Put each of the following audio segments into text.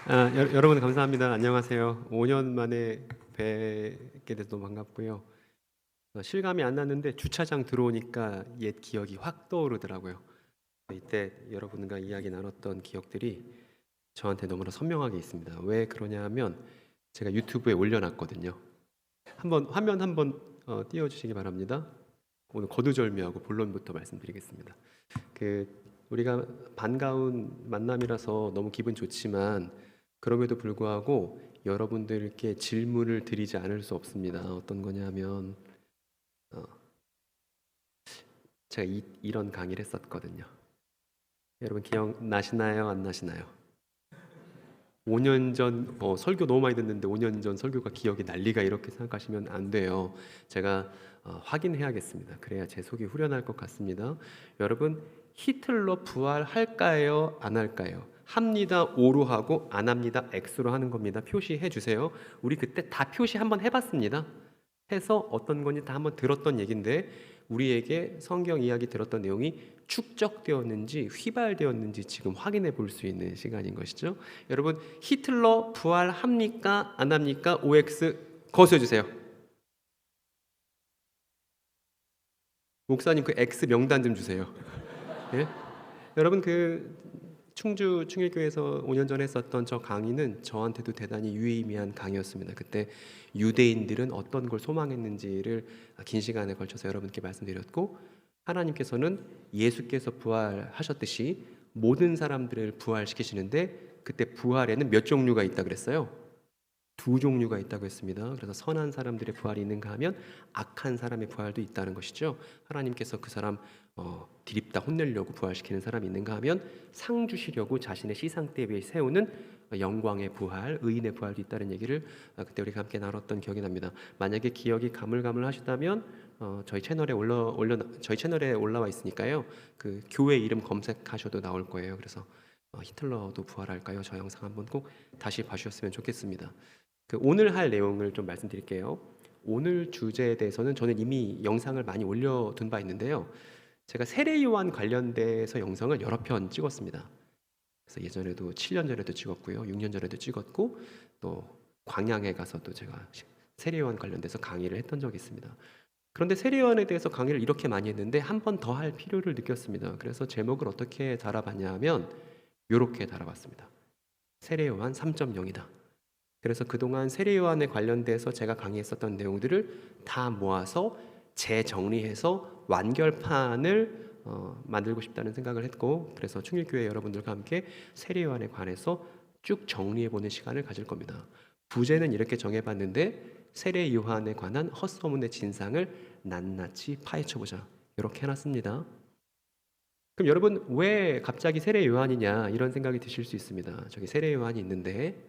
여러분 감사합니다. 안녕하세요. 5년 만에 뵙게 돼서 너무 반갑고요. 실감이 안 났는데 주차장 들어오니까 옛 기억이 확 떠오르더라고요. 이때 여러분과 이야기 나눴던 기억들이 저한테 너무나 선명하게 있습니다. 왜 그러냐 하면 제가 유튜브에 올려놨거든요. 한번 화면 한번 띄워주시기 바랍니다. 오늘 거두절미하고 본론부터 말씀드리겠습니다. 그 우리가 반가운 만남이라서 너무 기분 좋지만 그럼에도 불구하고 여러분들께 질문을 드리지 않을 수 없습니다. 어떤 거냐면 어, 제가 이런 강의를 했었거든요. 여러분 기억나시나요? 안 나시나요? 5년 전 설교 너무 많이 듣는데 5년 전 설교가 기억이 난리가 이렇게 생각하시면 안 돼요. 제가 확인해야겠습니다. 그래야 제 속이 후련할 것 같습니다. 여러분 히틀러 부활할까요? 안 할까요? 합니다. O로 하고 안 합니다. X로 하는 겁니다. 표시해 주세요. 우리 그때 다 표시 한번 해봤습니다. 해서 어떤 건지 다 한번 들었던 얘기인데 우리에게 성경 이야기 들었던 내용이 축적되었는지 휘발되었는지 지금 확인해 볼 수 있는 시간인 것이죠. 여러분 히틀러 부활합니까? 안 합니까? OX 거수해 주세요. 목사님 그 X 명단 좀 주세요. 예? 여러분 그 충주 충일교회에서 5년 전에 했었던 저 강의는 저한테도 대단히 유의미한 강의였습니다. 그때 유대인들은 어떤 걸 소망했는지를 긴 시간에 걸쳐서 여러분께 말씀드렸고 하나님께서는 예수께서 부활하셨듯이 모든 사람들을 부활시키시는데 그때 부활에는 몇 종류가 있다 그랬어요? 두 종류가 있다고 했습니다. 그래서 선한 사람들의 부활이 있는가 하면 악한 사람의 부활도 있다는 것이죠. 하나님께서 그 사람 디립다 혼내려고 부활시키는 사람이 있는가 하면 상 주시려고 자신의 시상대 위에 세우는 영광의 부활, 의인의 부활도 있다는 얘기를 그때 우리가 함께 나눴던 기억이 납니다. 만약에 기억이 가물가물하시다면 저희 채널에 올라와 있으니까요. 그 교회 이름 검색하셔도 나올 거예요. 그래서 히틀러도 부활할까요? 저 영상 한번 꼭 다시 봐주셨으면 좋겠습니다. 그 오늘 할 내용을 좀 말씀드릴게요. 오늘 주제에 대해서는 저는 이미 영상을 많이 올려둔 바 있는데요. 제가 세례 요한 관련돼서 영상을 여러 편 찍었습니다. 그래서 예전에도 7년 전에도 찍었고요, 6년 전에도 찍었고 또 광양에 가서도 제가 세례 요한 관련돼서 강의를 했던 적이 있습니다. 그런데 세례 요한에 대해서 강의를 이렇게 많이 했는데 한 번 더 할 필요를 느꼈습니다. 그래서 제목을 어떻게 달아봤냐면 이렇게 달아봤습니다. 세례 요한 3.0이다. 그래서 그동안 세례 요한에 관련돼서 제가 강의했었던 내용들을 다 모아서 재정리해서 완결판을 만들고 싶다는 생각을 했고, 그래서 충일교회 여러분들과 함께 세례 요한에 관해서 쭉 정리해보는 시간을 가질 겁니다. 부제는 이렇게 정해봤는데 세례 요한에 관한 헛소문의 진상을 낱낱이 파헤쳐보자, 이렇게 해놨습니다. 그럼 여러분 왜 갑자기 세례 요한이냐 이런 생각이 드실 수 있습니다. 저기 세례 요한이 있는데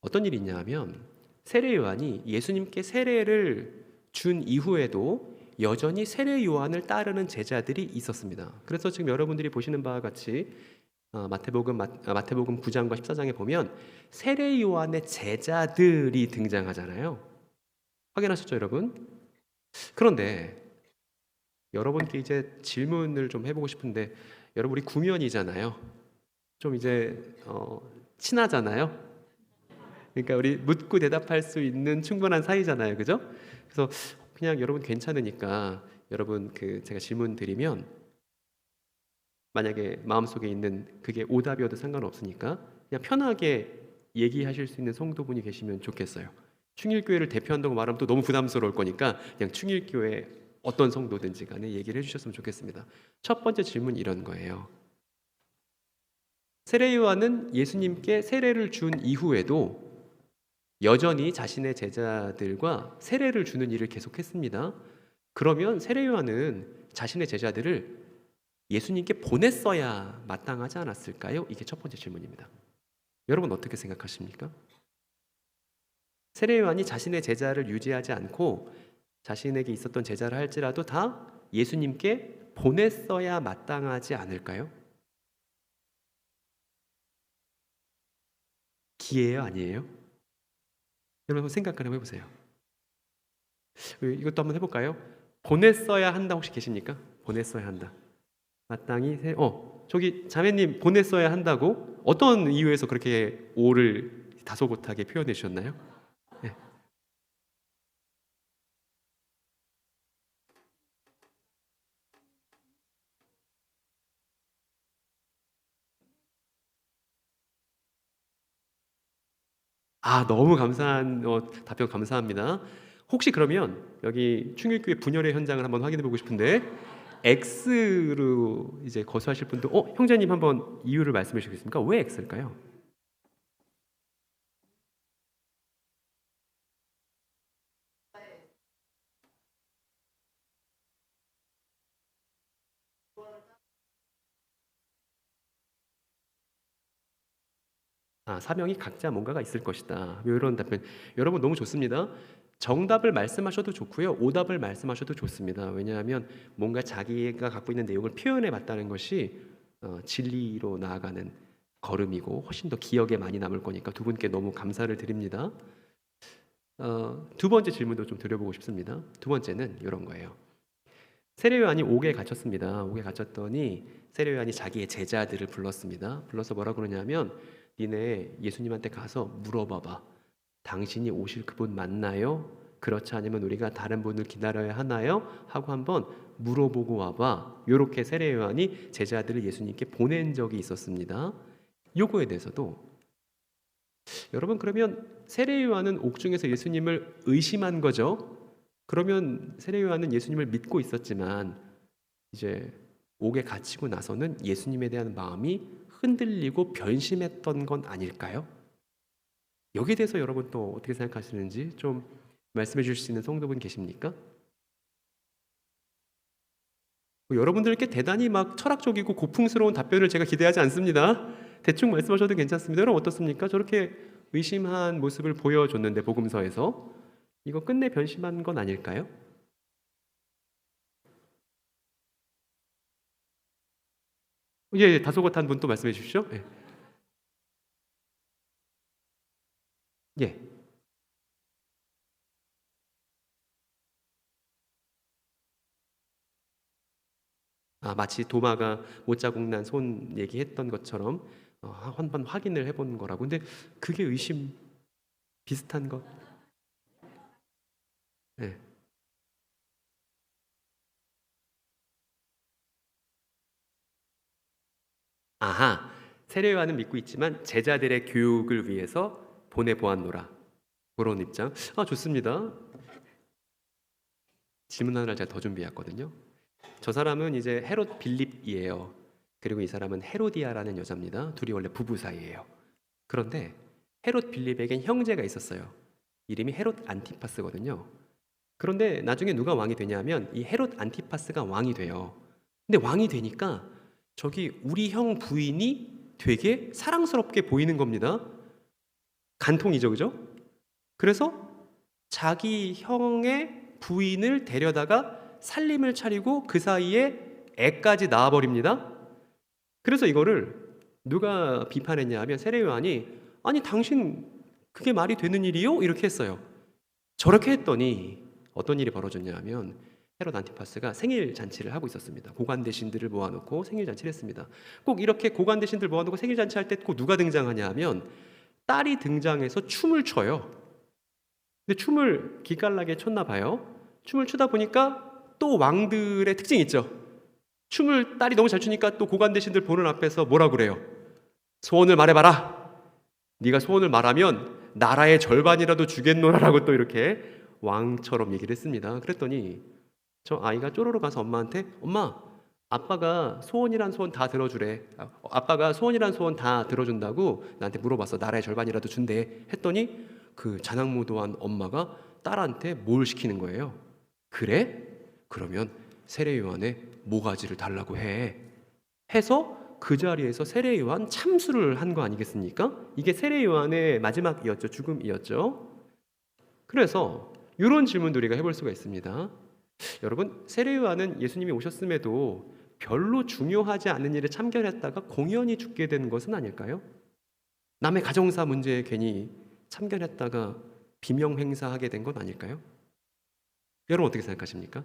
어떤 일이 있냐 하면 세례 요한이 예수님께 세례를 준 이후에도 여전히 세례 요한을 따르는 제자들이 있었습니다. 그래서 지금 여러분들이 보시는 바와 같이 마태복음 9장과 14장에 보면 세례 요한의 제자들이 등장하잖아요. 확인하셨죠, 여러분? 그런데 여러분께 이제 질문을 좀 해보고 싶은데, 여러분 우리 구면이잖아요. 좀 이제 친하잖아요. 그러니까 우리 묻고 대답할 수 있는 충분한 사이잖아요, 그죠? 그래서 그냥 여러분 괜찮으니까 여러분 그 제가 질문 드리면 만약에 마음속에 있는 그게 오답이어도 상관없으니까 그냥 편하게 얘기하실 수 있는 성도분이 계시면 좋겠어요. 충일교회를 대표한다고 말하면 또 너무 부담스러울 거니까 그냥 충일교회 어떤 성도든지 간에 얘기를 해주셨으면 좋겠습니다. 첫 번째 질문 이런 거예요. 세례 요한은 예수님께 세례를 준 이후에도 여전히 자신의 제자들과 세례를 주는 일을 계속했습니다. 그러면 세례 요한은 자신의 제자들을 예수님께 보냈어야 마땅하지 않았을까요? 이게 첫 번째 질문입니다. 여러분 어떻게 생각하십니까? 세례 요한이 자신의 제자를 유지하지 않고 자신에게 있었던 제자를 할지라도 다 예수님께 보냈어야 마땅하지 않을까요? 기회예요, 아니에요? 여러분 생각 한번 해보세요. 이것도 한번 해볼까요? 보냈어야 한다 혹시 계십니까? 보냈어야 한다. 마땅히 저기 자매님 보냈어야 한다고? 어떤 이유에서 그렇게 오를 다소곳하게 표현해 주셨나요? 네. 너무 감사한 답변 감사합니다. 혹시 그러면 여기 충일교회 분열의 현장을 한번 확인해 보고 싶은데 X로 이제 거수하실 분도 형제님 한번 이유를 말씀해 주시겠습니까? 왜 X일까요? 사명이 각자 뭔가가 있을 것이다. 이런 답변. 여러분 너무 좋습니다. 정답을 말씀하셔도 좋고요. 오답을 말씀하셔도 좋습니다. 왜냐하면 뭔가 자기가 갖고 있는 내용을 표현해 봤다는 것이 진리로 나아가는 걸음이고 훨씬 더 기억에 많이 남을 거니까 두 분께 너무 감사를 드립니다. 두 번째 질문도 좀 드려보고 싶습니다. 두 번째는 이런 거예요. 세례요한이 옥에 갇혔습니다. 옥에 갇혔더니 세례요한이 자기의 제자들을 불렀습니다. 불러서 뭐라 그러냐면 니네 예수님한테 가서 물어봐봐. 당신이 오실 그분 맞나요? 그렇지 않으면 우리가 다른 분을 기다려야 하나요? 하고 한번 물어보고 와봐. 이렇게 세례요한이 제자들을 예수님께 보낸 적이 있었습니다. 요거에 대해서도 여러분 그러면 세례요한은 옥중에서 예수님을 의심한 거죠? 그러면 세례요한은 예수님을 믿고 있었지만 이제 옥에 갇히고 나서는 예수님에 대한 마음이 흔들리고 변심했던 건 아닐까요? 여기에 대해서 여러분 또 어떻게 생각하시는지 좀 말씀해 주실 수 있는 성도분 계십니까? 여러분들께 대단히 막 철학적이고 고풍스러운 답변을 제가 기대하지 않습니다. 대충 말씀하셔도 괜찮습니다. 여러분 어떻습니까? 저렇게 의심한 모습을 보여줬는데 복음서에서 이거 끝내 변심한 건 아닐까요? 예, 다소곳한 분 또 말씀해 주십시오. 예. 예. 마치 도마가 못자국 난 손 얘기했던 것처럼 한번 확인을 해보는 거라고. 근데 그게 의심 비슷한 것. 네. 아하, 세례요한은 믿고 있지만 제자들의 교육을 위해서 보내보았노라. 그런 입장. 좋습니다. 질문 하나를 제가 더 준비했거든요. 저 사람은 이제 헤롯 빌립이에요. 그리고 이 사람은 헤로디아라는 여자입니다. 둘이 원래 부부 사이예요. 그런데 헤롯 빌립에겐 형제가 있었어요. 이름이 헤롯 안티파스거든요. 그런데 나중에 누가 왕이 되냐면 이 헤롯 안티파스가 왕이 돼요. 근데 왕이 되니까 저기 우리 형 부인이 되게 사랑스럽게 보이는 겁니다. 간통이죠, 그죠? 그래서 자기 형의 부인을 데려다가 살림을 차리고 그 사이에 애까지 낳아버립니다. 그래서 이거를 누가 비판했냐 하면 세례요한이 아니 당신 그게 말이 되는 일이요? 이렇게 했어요. 저렇게 했더니 어떤 일이 벌어졌냐 하면 헤롯 안티파스가 생일 잔치를 하고 있었습니다. 고관 대신들을 모아놓고 생일 잔치를 했습니다. 꼭 이렇게 고관 대신들 모아놓고 생일 잔치 할 때 꼭 누가 등장하냐 하면 딸이 등장해서 춤을 춰요. 근데 춤을 기깔나게 췄나 봐요. 춤을 추다 보니까 또 왕들의 특징이 있죠. 춤을 딸이 너무 잘 추니까 또 고관 대신들 보는 앞에서 뭐라 그래요? 소원을 말해봐라. 네가 소원을 말하면 나라의 절반이라도 주겠노라라고 또 이렇게 왕처럼 얘기를 했습니다. 그랬더니 저 아이가 쪼로로 가서 엄마한테 엄마 아빠가 소원이란 소원 다 들어주래. 아빠가 소원이란 소원 다 들어준다고 나한테 물어봤어. 나라의 절반이라도 준대. 했더니 그 자나무도한 엄마가 딸한테 뭘 시키는 거예요. 그래? 그러면 세례요한의 모가지를 달라고 해. 해서 그 자리에서 세례요한 참수를 한 거 아니겠습니까? 이게 세례요한의 마지막이었죠. 죽음이었죠. 그래서 이런 질문도 우리가 해볼 수가 있습니다. 여러분 세례요한은 예수님이 오셨음에도 별로 중요하지 않은 일에 참견했다가 공연히 죽게 된 것은 아닐까요? 남의 가정사 문제에 괜히 참견했다가 비명 행사하게 된 건 아닐까요? 여러분 어떻게 생각하십니까?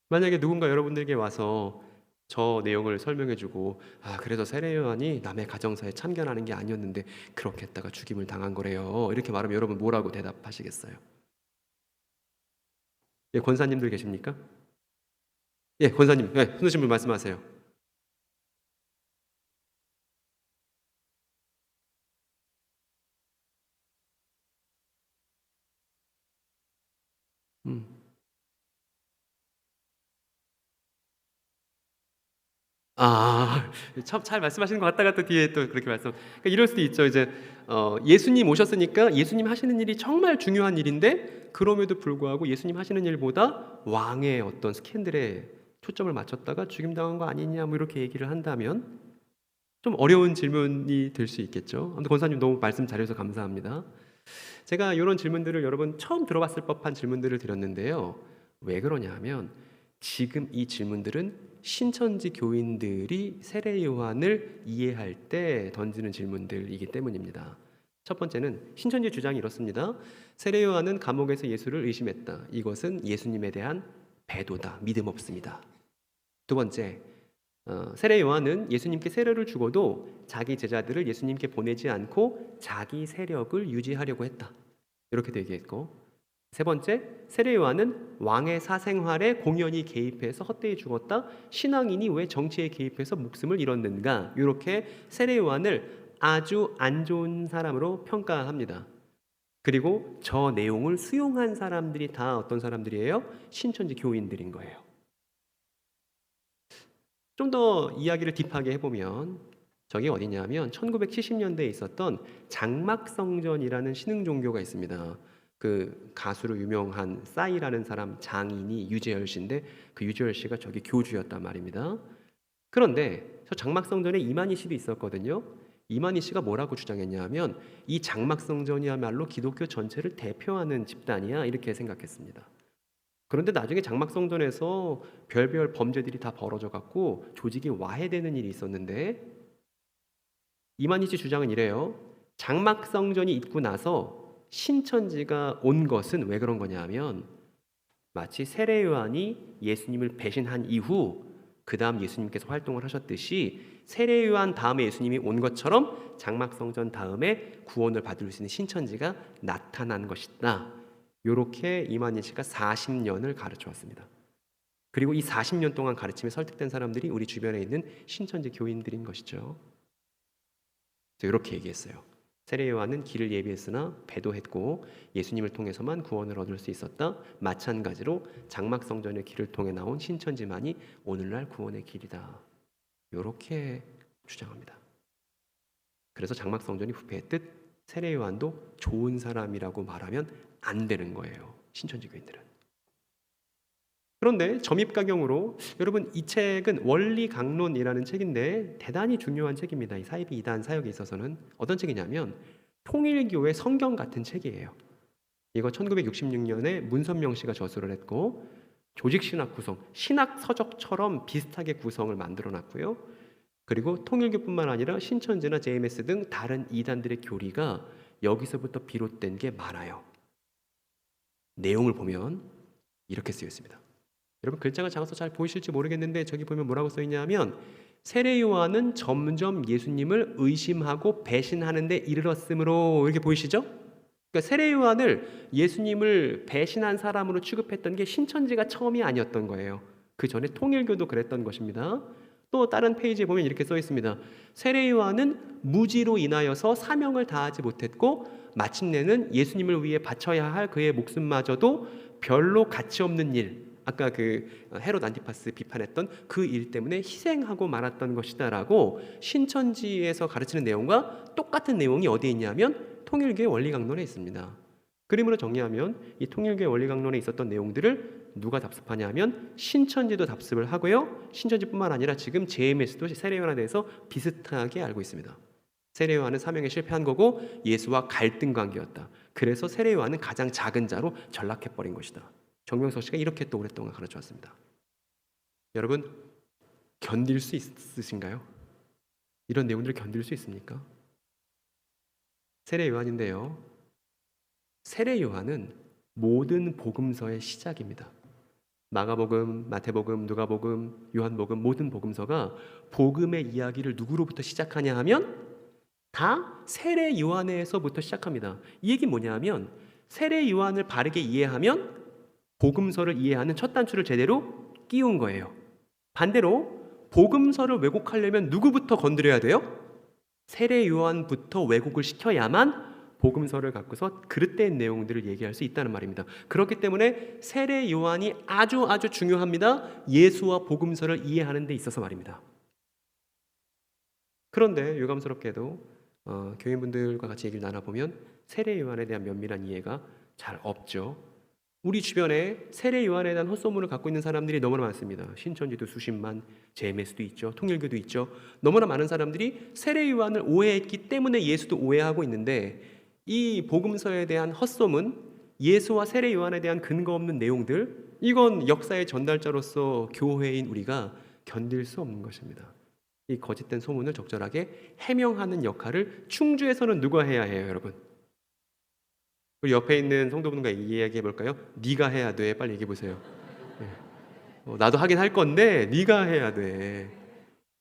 만약에 누군가 여러분들에게 와서 저 내용을 설명해주고 그래서 세례 요한이 남의 가정사에 참견하는 게 아니었는데 그렇게 했다가 죽임을 당한 거래요. 이렇게 말하면 여러분 뭐라고 대답하시겠어요? 예, 권사님들 계십니까? 예, 권사님, 예, 손드신 분 말씀하세요. 음. 참 잘 말씀하시는 것 같다가 또 뒤에 또 그렇게 그러니까 이럴 수도 있죠. 이제 예수님 오셨으니까 예수님 하시는 일이 정말 중요한 일인데 그럼에도 불구하고 예수님 하시는 일보다 왕의 어떤 스캔들에 초점을 맞췄다가 죽임당한 거 아니냐 뭐 이렇게 얘기를 한다면 좀 어려운 질문이 될 수 있겠죠. 근데 권사님 너무 말씀 잘해주셔서 감사합니다. 제가 이런 질문들을 여러분 처음 들어봤을 법한 질문들을 드렸는데요. 왜 그러냐 하면 지금 이 질문들은 신천지 교인들이 세례 요한을 이해할 때 던지는 질문들이기 때문입니다. 첫 번째는 신천지 주장이 이렇습니다. 세례 요한은 감옥에서 예수를 의심했다. 이것은 예수님에 대한 배도다. 믿음 없습니다. 두 번째, 세례 요한은 예수님께 세례를 주고도 자기 제자들을 예수님께 보내지 않고 자기 세력을 유지하려고 했다. 이렇게 얘기했고, 세 번째, 세례 요한은 왕의 사생활에 공연히 개입해서 헛되이 죽었다. 신앙인이 왜 정치에 개입해서 목숨을 잃었는가? 이렇게 세례 요한을 아주 안 좋은 사람으로 평가합니다. 그리고 저 내용을 수용한 사람들이 다 어떤 사람들이에요? 신천지 교인들인 거예요. 좀 더 이야기를 딥하게 해보면 저게 어디냐면 1970년대에 있었던 장막성전이라는 신흥 종교가 있습니다. 그 가수로 유명한 싸이라는 사람 장인이 유재열 씨인데 그 유재열 씨가 저기 교주였단 말입니다. 그런데 저 장막성전에 이만희 씨도 있었거든요. 이만희 씨가 뭐라고 주장했냐면 이 장막성전이야말로 기독교 전체를 대표하는 집단이야 이렇게 생각했습니다. 그런데 나중에 장막성전에서 별별 범죄들이 다 벌어져 갖고 조직이 와해되는 일이 있었는데 이만희 씨 주장은 이래요. 장막성전이 있고 나서 신천지가 온 것은 왜 그런 거냐 하면 마치 세례 요한이 예수님을 배신한 이후 그 다음 예수님께서 활동을 하셨듯이 세례 요한 다음에 예수님이 온 것처럼 장막성전 다음에 구원을 받을 수 있는 신천지가 나타난 것이다. 이렇게 이만희 씨가 40년을 가르쳐 왔습니다. 그리고 이 40년 동안 가르침에 설득된 사람들이 우리 주변에 있는 신천지 교인들인 것이죠. 이렇게 얘기했어요. 세례 요한은 길을 예비했으나 배도했고 예수님을 통해서만 구원을 얻을 수 있었다. 마찬가지로 장막성전의 길을 통해 나온 신천지만이 오늘날 구원의 길이다. 이렇게 주장합니다. 그래서 장막성전이 부패했듯 세례 요한도 좋은 사람이라고 말하면 안 되는 거예요. 신천지 교인들은. 그런데 점입가경으로 여러분 이 책은 원리강론이라는 책인데 대단히 중요한 책입니다. 이 사이비 이단 사역에 있어서는 어떤 책이냐면 통일교의 성경 같은 책이에요. 이거 1966년에 문선명 씨가 저술을 했고 조직신학 구성, 신학 서적처럼 비슷하게 구성을 만들어놨고요. 그리고 통일교뿐만 아니라 신천지나 JMS 등 다른 이단들의 교리가 여기서부터 비롯된 게 많아요. 내용을 보면 이렇게 쓰여 있습니다. 여러분 글자가 작아서 잘 보이실지 모르겠는데 저기 보면 뭐라고 써 있냐면 세례 요한은 점점 예수님을 의심하고 배신하는 데 이르렀으므로 이렇게 보이시죠? 그러니까 세례 요한을 예수님을 배신한 사람으로 취급했던 게 신천지가 처음이 아니었던 거예요. 그 전에 통일교도 그랬던 것입니다. 또 다른 페이지에 보면 이렇게 써 있습니다. 세례 요한은 무지로 인하여서 사명을 다하지 못했고 마침내는 예수님을 위해 바쳐야 할 그의 목숨마저도 별로 가치 없는 일, 아까 그 헤롯 안티파스 비판했던 그 일 때문에 희생하고 말았던 것이다라고 신천지에서 가르치는 내용과 똑같은 내용이 어디에 있냐면 통일교의 원리강론에 있습니다. 그림으로 정리하면 이 통일교의 원리강론에 있었던 내용들을 누가 답습하냐면 신천지도 답습을 하고요. 신천지뿐만 아니라 지금 JMS도 세례요한에 대해서 비슷하게 알고 있습니다. 세례요한은 사명에 실패한 거고 예수와 갈등 관계였다. 그래서 세례요한은 가장 작은 자로 전락해버린 것이다. 정명석 씨가 이렇게 또 오랫동안 가르쳐 왔습니다. 여러분 견딜 수 있으신가요? 이런 내용들을 견딜 수 있습니까? 세례 요한인데요. 세례 요한은 모든 복음서의 시작입니다. 마가복음, 마태복음, 누가복음, 요한복음 모든 복음서가 복음의 이야기를 누구로부터 시작하냐 하면 다 세례 요한에서부터 시작합니다. 이 얘기 뭐냐 하면 세례 요한을 바르게 이해하면 복음서를 이해하는 첫 단추를 제대로 끼운 거예요. 반대로 복음서를 왜곡하려면 누구부터 건드려야 돼요? 세례 요한부터 왜곡을 시켜야만 복음서를 갖고서 그릇된 내용들을 얘기할 수 있다는 말입니다. 그렇기 때문에 세례 요한이 아주 중요합니다. 예수와 복음서를 이해하는 데 있어서 말입니다. 그런데 유감스럽게도 교인분들과 같이 얘기를 나눠보면 세례 요한에 대한 면밀한 이해가 잘 없죠. 우리 주변에 세례 요한에 대한 헛소문을 갖고 있는 사람들이 너무나 많습니다. 신천지도 수십만, 제메스도 있죠, 통일교도 있죠. 너무나 많은 사람들이 세례 요한을 오해했기 때문에 예수도 오해하고 있는데, 이 복음서에 대한 헛소문, 예수와 세례 요한에 대한 근거 없는 내용들, 이건 역사의 전달자로서 교회인 우리가 견딜 수 없는 것입니다. 이 거짓된 소문을 적절하게 해명하는 역할을 충주에서는 누가 해야 해요, 여러분? 우리 옆에 있는 성도분과 이야기해 볼까요? 네가 해야 돼. 빨리 얘기해 보세요. 나도 하긴 할 건데 네가 해야 돼.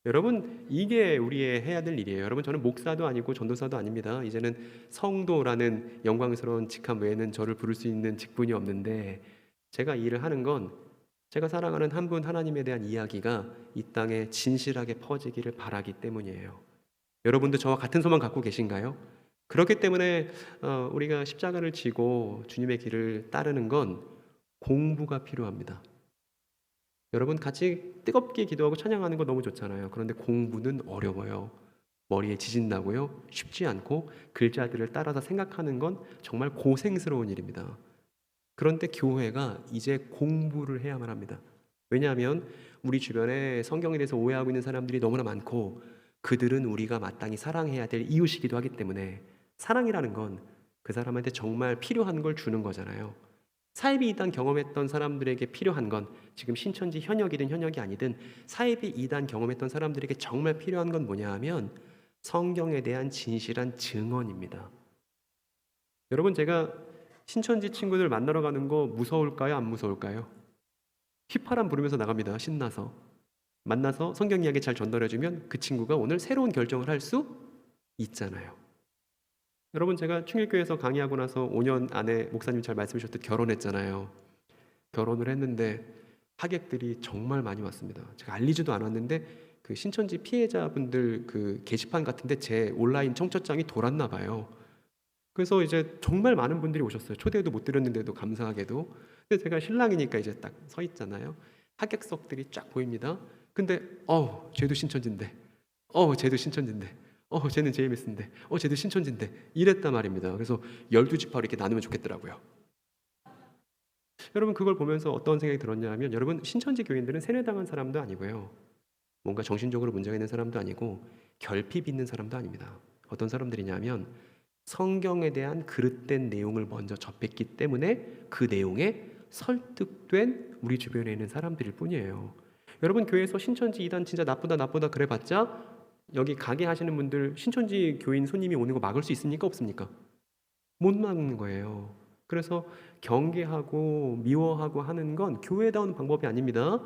여러분, 이게 우리의 해야 될 일이에요. 여러분, 저는 목사도 아니고 전도사도 아닙니다. 이제는 성도라는 영광스러운 직함 외에는 저를 부를 수 있는 직분이 없는데, 제가 일을 하는 건 제가 사랑하는 한 분 하나님에 대한 이야기가 이 땅에 진실하게 퍼지기를 바라기 때문이에요. 여러분도 저와 같은 소망 갖고 계신가요? 그렇기 때문에 우리가 십자가를 지고 주님의 길을 따르는 건 공부가 필요합니다. 여러분, 같이 뜨겁게 기도하고 찬양하는 거 너무 좋잖아요. 그런데 공부는 어려워요. 머리에 지진 나고요. 쉽지 않고 글자들을 따라서 생각하는 건 정말 고생스러운 일입니다. 그런데 교회가 이제 공부를 해야만 합니다. 왜냐하면 우리 주변에 성경에 대해서 오해하고 있는 사람들이 너무나 많고, 그들은 우리가 마땅히 사랑해야 될 이웃이기도 하기 때문에, 사랑이라는 건 그 사람한테 정말 필요한 걸 주는 거잖아요. 사이비 이단 경험했던 사람들에게 필요한 건, 지금 신천지 현역이든 현역이 아니든 사이비 이단 경험했던 사람들에게 정말 필요한 건 뭐냐 하면 성경에 대한 진실한 증언입니다. 여러분, 제가 신천지 친구들 만나러 가는 거 무서울까요? 안 무서울까요? 휘파람 부르면서 나갑니다. 신나서. 만나서 성경 이야기 잘 전달해주면 그 친구가 오늘 새로운 결정을 할 수 있잖아요. 여러분, 제가 충일교회에서 강의하고 나서 5년 안에 목사님 잘 말씀해 주셨듯 결혼했잖아요. 결혼을 했는데 하객들이 정말 많이 왔습니다. 제가 알리지도 않았는데 그 신천지 피해자분들 그 게시판 같은데 제 온라인 청첩장이 돌았나 봐요. 그래서 이제 정말 많은 분들이 오셨어요. 초대도 못 드렸는데도 감사하게도. 근데 제가 신랑이니까 이제 딱 서 있잖아요. 하객석들이 쫙 보입니다. 근데 쟤도 신천지인데, 쟤도 신천지인데, 쟤는 JMS인데, 쟤도 신천지인데, 이랬단 말입니다. 그래서 12지파로 이렇게 나누면 좋겠더라고요. 여러분, 그걸 보면서 어떤 생각이 들었냐 하면, 여러분, 신천지 교인들은 세뇌당한 사람도 아니고요, 뭔가 정신적으로 문제가 있는 사람도 아니고 결핍 있는 사람도 아닙니다. 어떤 사람들이냐면 성경에 대한 그릇된 내용을 먼저 접했기 때문에 그 내용에 설득된 우리 주변에 있는 사람들일 뿐이에요. 여러분, 교회에서 신천지 이단 진짜 나쁘다 그래봤자 여기 가게 하시는 분들 신천지 교인 손님이 오는 거 막을 수 있습니까? 없습니까? 못 막는 거예요. 그래서 경계하고 미워하고 하는 건 교회다운 방법이 아닙니다.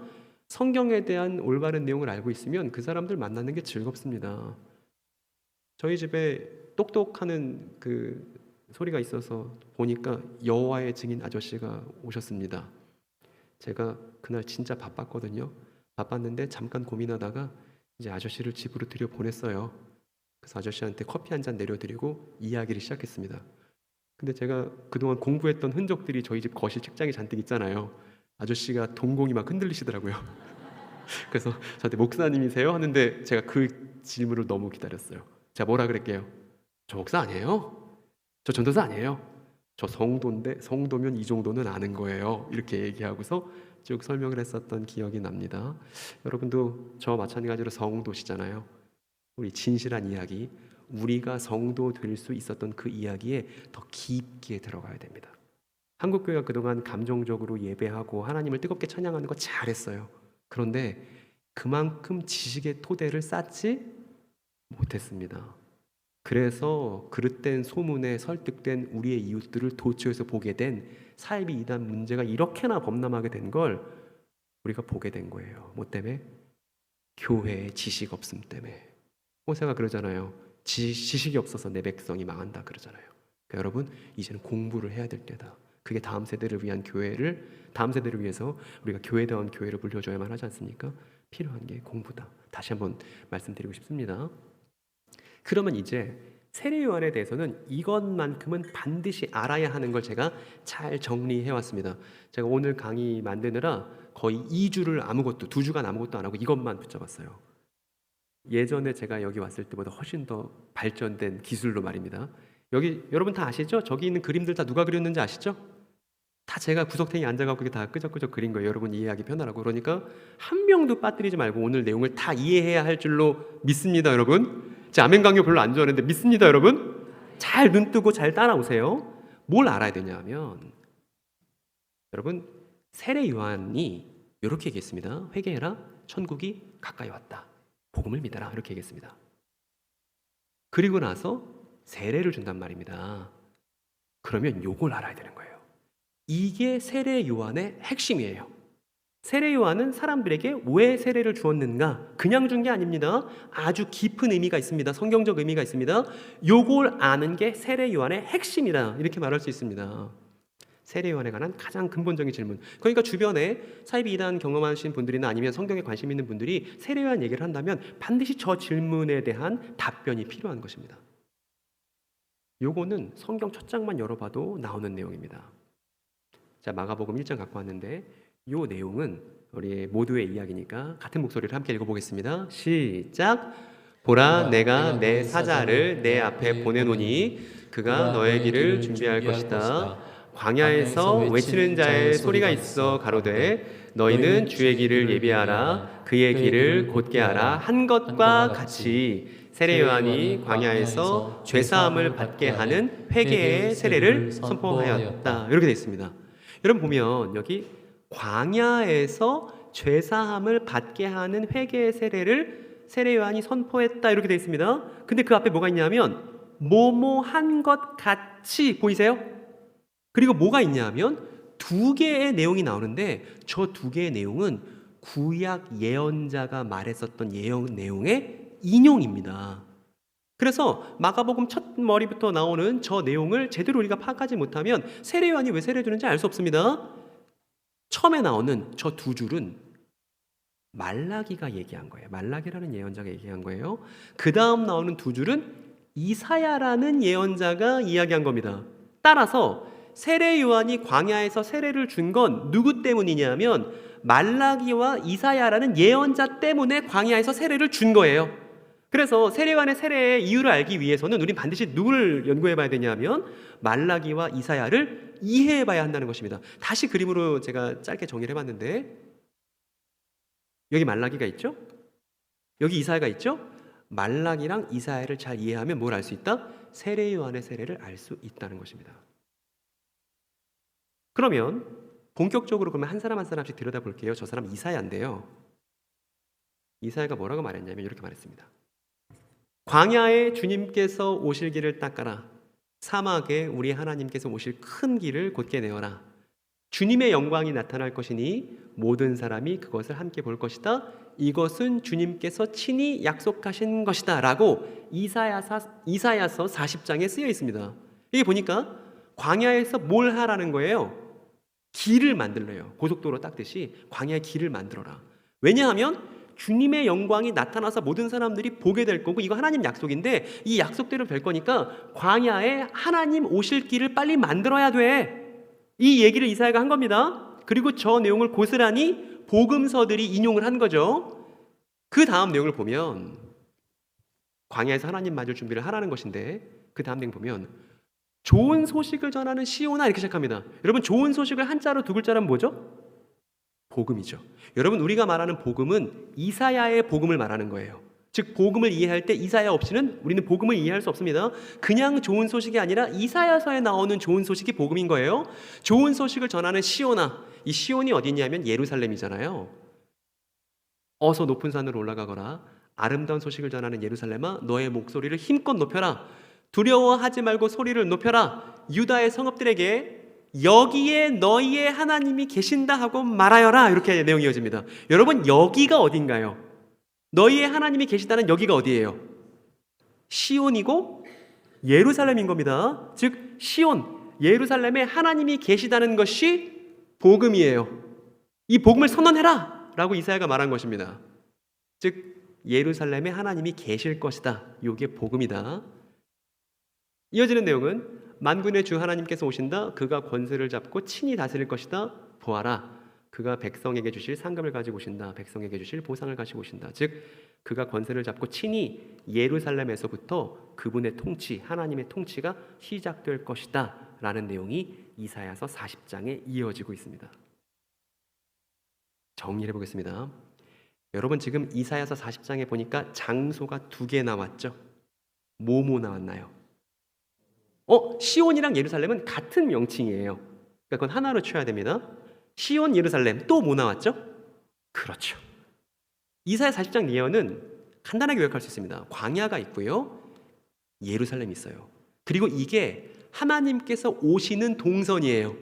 성경에 대한 올바른 내용을 알고 있으면 그 사람들 만나는 게 즐겁습니다. 저희 집에 똑똑하는 그 소리가 있어서 보니까 여호와의 증인 아저씨가 오셨습니다. 제가 그날 진짜 바빴거든요. 바빴는데 잠깐 고민하다가 이제 아저씨를 집으로 들여보냈어요. 그래서 아저씨한테 커피 한 잔 내려드리고 이야기를 시작했습니다. 근데 제가 그동안 공부했던 흔적들이 저희 집 거실 책장에 잔뜩 있잖아요. 아저씨가 동공이 막 흔들리시더라고요. 그래서 저한테 목사님이세요? 하는데 제가 그 질문을 너무 기다렸어요. 제가 뭐라 그랬게요? 저 목사 아니에요? 저 전도사 아니에요? 저 성도인데 성도면 이 정도는 아는 거예요. 이렇게 얘기하고서 쭉 설명을 했었던 기억이 납니다. 여러분도 저 마찬가지로 성도시잖아요. 우리 진실한 이야기, 우리가 성도 될 수 있었던 그 이야기에 더 깊게 들어가야 됩니다. 한국교회가 그동안 감정적으로 예배하고 하나님을 뜨겁게 찬양하는 거 잘했어요. 그런데 그만큼 지식의 토대를 쌓지 못했습니다. 그래서 그릇된 소문에 설득된 우리의 이웃들을 도처에서 보게 된 사이비 이단 문제가 이렇게나 범람하게 된 걸 우리가 보게 된 거예요. 뭐 때문에? 교회의 지식 없음 때문에. 호세가 그러잖아요. 지식이 없어서 내 백성이 망한다 그러잖아요. 그러니까 여러분, 이제는 공부를 해야 될 때다. 그게 다음 세대를 위한 다음 세대를 위해서 우리가 교회다운 교회를 물려줘야만 하지 않습니까? 필요한 게 공부다. 다시 한번 말씀드리고 싶습니다. 그러면 이제 세례요한에 대해서는 이것만큼은 반드시 알아야 하는 걸 제가 잘 정리해 왔습니다. 제가 오늘 강의 만드느라 거의 2주를 2주간 아무것도 안 하고 이것만 붙잡았어요. 예전에 제가 여기 왔을 때보다 훨씬 더 발전된 기술로 말입니다. 여기 여러분 다 아시죠? 저기 있는 그림들 다 누가 그렸는지 아시죠? 다 제가 구석탱이 앉아갖고 이게 다 끄적끄적 그린 거예요. 여러분 이해하기 편하라고. 그러니까 한 명도 빠뜨리지 말고 오늘 내용을 다 이해해야 할 줄로 믿습니다, 여러분. 제 아멘 강요 별로 안 좋아하는데 믿습니다, 여러분. 잘 눈 뜨고 잘 따라오세요. 뭘 알아야 되냐 하면 여러분, 세례 요한이 이렇게 얘기했습니다. 회개해라, 천국이 가까이 왔다. 복음을 믿어라, 이렇게 얘기했습니다. 그리고 나서 세례를 준단 말입니다. 그러면 요걸 알아야 되는 거예요. 이게 세례 요한의 핵심이에요. 세례 요한은 사람들에게 왜 세례를 주었는가? 그냥 준 게 아닙니다. 아주 깊은 의미가 있습니다. 성경적 의미가 있습니다. 요걸 아는 게 세례 요한의 핵심이다, 이렇게 말할 수 있습니다. 세례 요한에 관한 가장 근본적인 질문. 그러니까 주변에 사이비 이단 경험하신 분들이나 아니면 성경에 관심 있는 분들이 세례 요한 얘기를 한다면 반드시 저 질문에 대한 답변이 필요한 것입니다. 요거는 성경 첫 장만 열어봐도 나오는 내용입니다. 자, 마가복음 1장 갖고 왔는데 요 내용은 우리 모두의 이야기니까 같은 목소리를 함께 읽어보겠습니다. 시작. 보라, 내가 내 사자를 내 앞에 보내노니 그가 너의 길을 준비할 것이다. 광야에서 외치는 자의 소리가 있어 가로되 너희는 주의 길을 예비하라. 그의 길을 곧게 하라. 한 것과 같이 세례 요한이 광야에서 죄 사함을 받게 하는 회개의 세례를 선포하였다. 이렇게 되어 있습니다. 여러분 보면 여기 광야에서 죄 사함을 받게 하는 회개의 세례를 세례 요한이 선포했다, 이렇게 되어 있습니다. 근데 그 앞에 뭐가 있냐면 뭐뭐 한 것 같이, 보이세요? 그리고 뭐가 있냐면 두 개의 내용이 나오는데 저 두 개의 내용은 구약 예언자가 말했었던 내용의 인용입니다. 그래서 마가복음 첫 머리부터 나오는 저 내용을 제대로 우리가 파악하지 못하면 세례 요한이 왜 세례 주는지 알 수 없습니다. 처음에 나오는 저 두 줄은 말라기가 얘기한 거예요. 말라기라는 예언자가 얘기한 거예요. 그 다음 나오는 두 줄은 이사야라는 예언자가 이야기한 겁니다. 따라서 세례 요한이 광야에서 세례를 준 건 누구 때문이냐면 말라기와 이사야라는 예언자 때문에 광야에서 세례를 준 거예요. 그래서 세례 요한의 세례의 이유를 알기 위해서는 우린 반드시 누구를 연구해 봐야 되냐면 말라기와 이사야를 이해해 봐야 한다는 것입니다. 다시 그림으로 제가 짧게 정리를 해봤는데 여기 말라기가 있죠? 여기 이사야가 있죠? 말라기랑 이사야를 잘 이해하면 뭘 알 수 있다? 세례 요한의 세례를 알 수 있다는 것입니다. 그러면 본격적으로 그러면 한 사람 한 사람씩 들여다볼게요. 저 사람 이사야인데요. 이사야가 뭐라고 말했냐면 이렇게 말했습니다. 광야에 주님께서 오실 길을 닦아라. 사막에 우리 하나님께서 오실 큰 길을 곧게 내어라. 주님의 영광이 나타날 것이니 모든 사람이 그것을 함께 볼 것이다. 이것은 주님께서 친히 약속하신 것이다 라고 이사야서 40장에 쓰여 있습니다. 이게 보니까 광야에서 뭘 하라는 거예요? 길을 만들래요. 고속도로 닦듯이 광야에 길을 만들어라. 왜냐하면 주님의 영광이 나타나서 모든 사람들이 보게 될 거고 이거 하나님 약속인데 이 약속대로 될 거니까 광야에 하나님 오실 길을 빨리 만들어야 돼. 이 얘기를 이사야가 한 겁니다. 그리고 저 내용을 고스란히 복음서들이 인용을 한 거죠. 그 다음 내용을 보면 광야에서 하나님 맞을 준비를 하라는 것인데 그 다음 내용 보면 좋은 소식을 전하는 시오나 이렇게 시작합니다. 여러분 좋은 소식을 한자로 두 글자라면 뭐죠? 복음이죠. 여러분 우리가 말하는 복음은 이사야의 복음을 말하는 거예요. 즉 복음을 이해할 때 이사야 없이는 우리는 복음을 이해할 수 없습니다. 그냥 좋은 소식이 아니라 이사야서에 나오는 좋은 소식이 복음인 거예요. 좋은 소식을 전하는 시오나, 이 시온이 어디냐면 예루살렘이잖아요. 어서 높은 산으로 올라가거라. 아름다운 소식을 전하는 예루살렘아, 너의 목소리를 힘껏 높여라. 두려워하지 말고 소리를 높여라. 유다의 성읍들에게 여기에 너희의 하나님이 계신다 하고 말하여라. 이렇게 내용이 이어집니다. 여러분, 여기가 어딘가요? 너희의 하나님이 계시다는 여기가 어디예요? 시온이고 예루살렘인 겁니다. 즉 시온, 예루살렘에 하나님이 계시다는 것이 복음이에요. 이 복음을 선언해라 라고 이사야가 말한 것입니다. 즉 예루살렘에 하나님이 계실 것이다. 이게 복음이다. 이어지는 내용은 만군의 주 하나님께서 오신다. 그가 권세를 잡고 친히 다스릴 것이다. 보아라. 그가 백성에게 주실 상급을 가지고 오신다. 백성에게 주실 보상을 가지고 오신다. 즉 그가 권세를 잡고 친히 예루살렘에서부터 그분의 통치, 하나님의 통치가 시작될 것이다 라는 내용이 이사야서 40장에 이어지고 있습니다. 정리해 보겠습니다. 여러분, 지금 이사야서 40장에 보니까 장소가 2개 나왔죠? 뭐뭐 나왔나요? 시온이랑 예루살렘은 같은 명칭이에요. 그러니까 그건 하나로 쳐야 됩니다. 시온, 예루살렘. 또 뭐 나왔죠? 그렇죠. 이사야 40장 예언은 간단하게 요약할 수 있습니다. 광야가 있고요, 예루살렘이 있어요. 그리고 이게 하나님께서 오시는 동선이에요.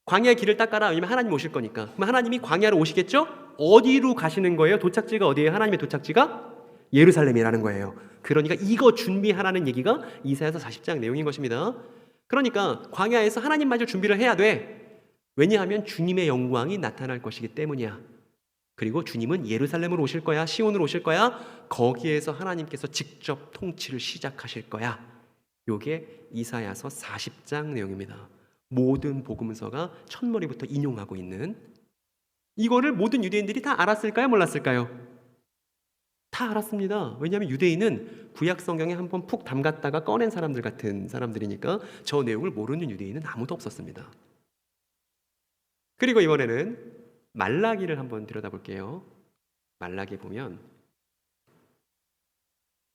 광야의 길을 닦아라. 왜냐면 하나님 오실 거니까. 그럼 하나님이 광야로 오시겠죠? 어디로 가시는 거예요? 도착지가 어디예요? 하나님의 도착지가 예루살렘이라는 거예요. 그러니까 이거 준비하라는 얘기가 이사야서 40장 내용인 것입니다. 그러니까 광야에서 하나님 맞을 준비를 해야 돼. 왜냐하면 주님의 영광이 나타날 것이기 때문이야. 그리고 주님은 예루살렘으로 오실 거야, 시온으로 오실 거야. 거기에서 하나님께서 직접 통치를 시작하실 거야. 요게 이사야서 40장 내용입니다. 모든 복음서가 첫머리부터 인용하고 있는, 이거를 모든 유대인들이 다 알았을까요? 몰랐을까요? 다 알았습니다. 왜냐하면 유대인은 구약 성경에 한번 푹 담갔다가 꺼낸 사람들 같은 사람들이니까 저 내용을 모르는 유대인은 아무도 없었습니다. 그리고 이번에는 말라기를 한번 들여다볼게요. 말라기 보면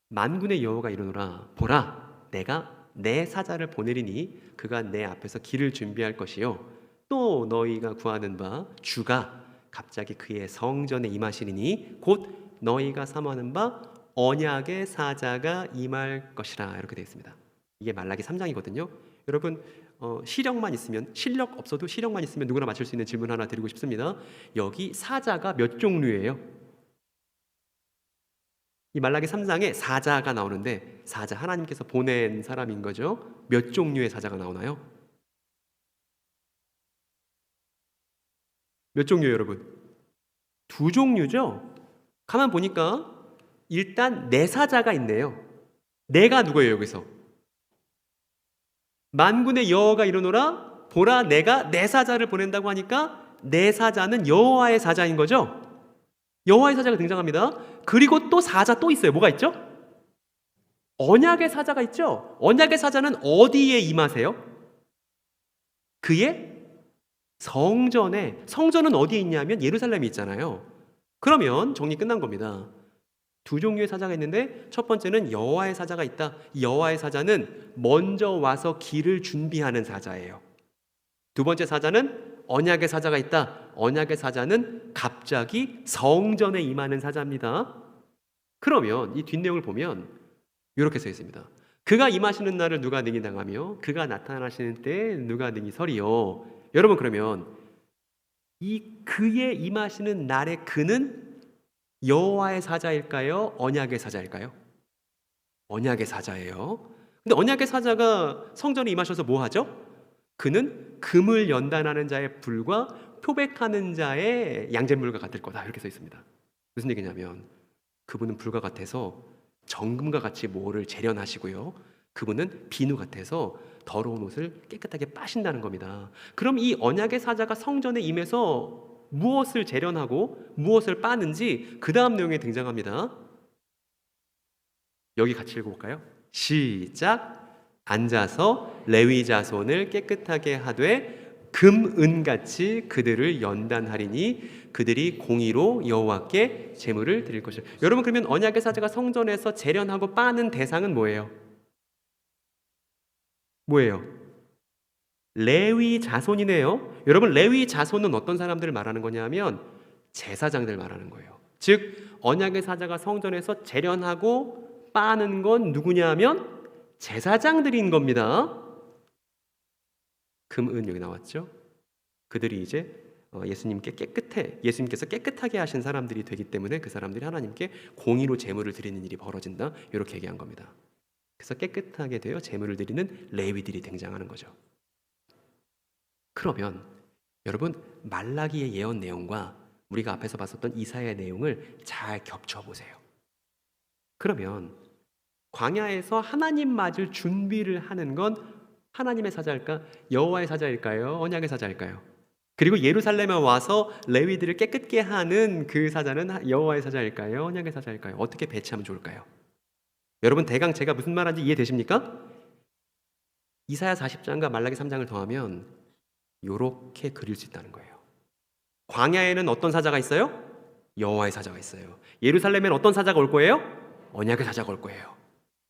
만군의 여호와가 이르노라, 보라, 내가 내 사자를 보내리니 그가 내 앞에서 길을 준비할 것이요, 또 너희가 구하는 바 주가 갑자기 그의 성전에 임하시리니 곧 너희가 사모하는 바 언약의 사자가 임할 것이라. 이렇게 되어 있습니다. 이게 말라기 3장이거든요. 여러분, 시력만 있으면, 실력 없어도 시력만 있으면 누구나 맞출 수 있는 질문 하나 드리고 싶습니다. 여기 사자가 몇 종류예요? 이 말라기 3장에 사자가 나오는데, 사자, 하나님께서 보낸 사람인 거죠. 몇 종류의 사자가 나오나요? 몇 종류예요, 여러분? 2종류죠? 가만 보니까 일단 네 사자가 있네요. 내가 누구예요, 여기서? 만군의 여호와가 이르노라, 보라, 내가 내 사자를 보낸다고 하니까 내 사자는 여호와의 사자인 거죠? 여호와의 사자가 등장합니다. 그리고 또 사자 또 있어요. 뭐가 있죠? 언약의 사자가 있죠? 언약의 사자는 어디에 임하세요? 그의 성전에. 성전은 어디에 있냐면 예루살렘에 있잖아요. 그러면 정리 끝난 겁니다. 2종류의 사자가 있는데, 첫 번째는 여호와의 사자가 있다. 이 여호와의 사자는 먼저 와서 길을 준비하는 사자예요. 두 번째 사자는 언약의 사자가 있다. 언약의 사자는 갑자기 성전에 임하는 사자입니다. 그러면 이 뒷내용을 보면 이렇게 써 있습니다. 그가 임하시는 날을 누가 능히 당하며 그가 나타나시는 때에 누가 능히 서리요. 여러분, 그러면 이 그의 임하시는 날의 그는 여호와의 사자일까요? 언약의 사자일까요? 언약의 사자예요. 근데 언약의 사자가 성전에 임하셔서 뭐 하죠? 그는 금을 연단하는 자의 불과 표백하는 자의 양잿물과 같을 거다. 이렇게 써 있습니다. 무슨 얘기냐면 그분은 불과 같아서 정금과 같이 모를 재련하시고요, 그분은 비누 같아서 더러운 옷을 깨끗하게 빠신다는 겁니다. 그럼 이 언약의 사자가 성전에 임해서 무엇을 재련하고 무엇을 빠는지 그 다음 내용에 등장합니다. 여기 같이 읽어볼까요? 시작. 앉아서 레위 자손을 깨끗하게 하되 금, 은같이 그들을 연단하리니 그들이 공의로 여호와께 제물을 드릴 것이라. 여러분, 그러면 언약의 사자가 성전에서 재련하고 빠는 대상은 뭐예요? 뭐예요? 레위 자손이네요. 여러분, 레위 자손은 어떤 사람들을 말하는 거냐면 제사장들 말하는 거예요. 즉 언약의 사자가 성전에서 재련하고 빠는 건 누구냐 하면 제사장들인 겁니다. 금, 은 여기 나왔죠. 그들이 이제 예수님께서 깨끗하게 하신 사람들이 되기 때문에 그 사람들이 하나님께 공의로 제물을 드리는 일이 벌어진다. 이렇게 얘기한 겁니다. 그래서 깨끗하게 되어 제물을 드리는 레위들이 등장하는 거죠. 그러면 여러분, 말라기의 예언 내용과 우리가 앞에서 봤었던 이사야의 내용을 잘 겹쳐보세요. 그러면 광야에서 하나님 맞을 준비를 하는 건 하나님의 사자일까? 여호와의 사자일까요? 언약의 사자일까요? 그리고 예루살렘에 와서 레위들을 깨끗게 하는 그 사자는 여호와의 사자일까요? 언약의 사자일까요? 어떻게 배치하면 좋을까요? 여러분, 대강 제가 무슨 말하는지 이해되십니까? 이사야 40장과 말라기 3장을 더하면 이렇게 그릴 수 있다는 거예요. 광야에는 어떤 사자가 있어요? 여호와의 사자가 있어요. 예루살렘에는 어떤 사자가 올 거예요? 언약의 사자가 올 거예요.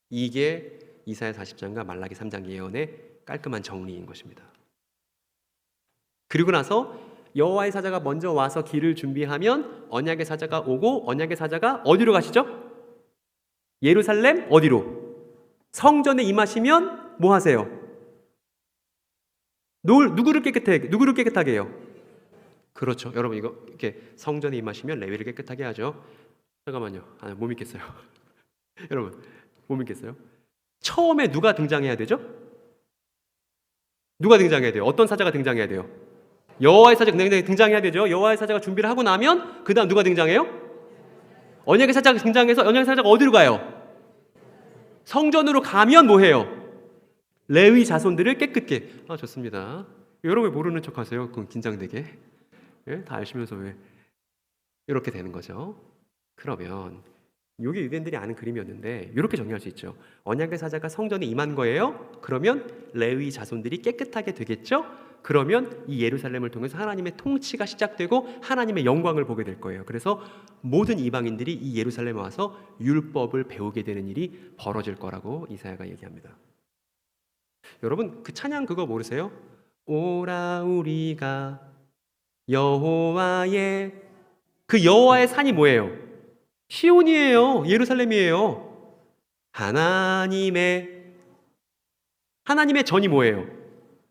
이게 이사야 40장과 말라기 3장 예언의 깔끔한 정리인 것입니다. 그리고 나서 여호와의 사자가 먼저 와서 길을 준비하면 언약의 사자가 오고, 언약의 사자가 어디로 가시죠? 예루살렘 어디로? 성전에 임하시면 뭐 하세요? 누구를 깨끗하게 해요? 그렇죠. 여러분, 이거 이렇게 성전에 임하시면 레위를 깨끗하게 하죠. 잠깐만요. 못 믿겠어요. 여러분, 못 믿겠어요? 처음에 누가 등장해야 되죠? 누가 등장해야 돼요? 어떤 사자가 등장해야 돼요? 여호와의 사자가 등장해야 되죠. 여호와의 사자가 준비를 하고 나면 그 다음 누가 등장해요? 언약의 사자가 등장해서 언약의 사자가 어디로 가요? 성전으로 가면 뭐 해요? 레위 자손들을 깨끗게. 좋습니다. 여러분 왜 모르는 척 하세요? 그건 긴장되게. 예? 다 아시면서 왜 이렇게 되는 거죠? 그러면 이게 유대인들이 아는 그림이었는데 이렇게 정리할 수 있죠. 언약의 사자가 성전에 임한 거예요. 그러면 레위 자손들이 깨끗하게 되겠죠. 그러면 이 예루살렘을 통해서 하나님의 통치가 시작되고 하나님의 영광을 보게 될 거예요. 그래서 모든 이방인들이 이 예루살렘에 와서 율법을 배우게 되는 일이 벌어질 거라고 이사야가 얘기합니다. 여러분, 그 찬양 그거 모르세요? 오라 우리가 여호와의, 그 여호와의 산이 뭐예요? 시온이에요. 예루살렘이에요. 하나님의 전이 뭐예요?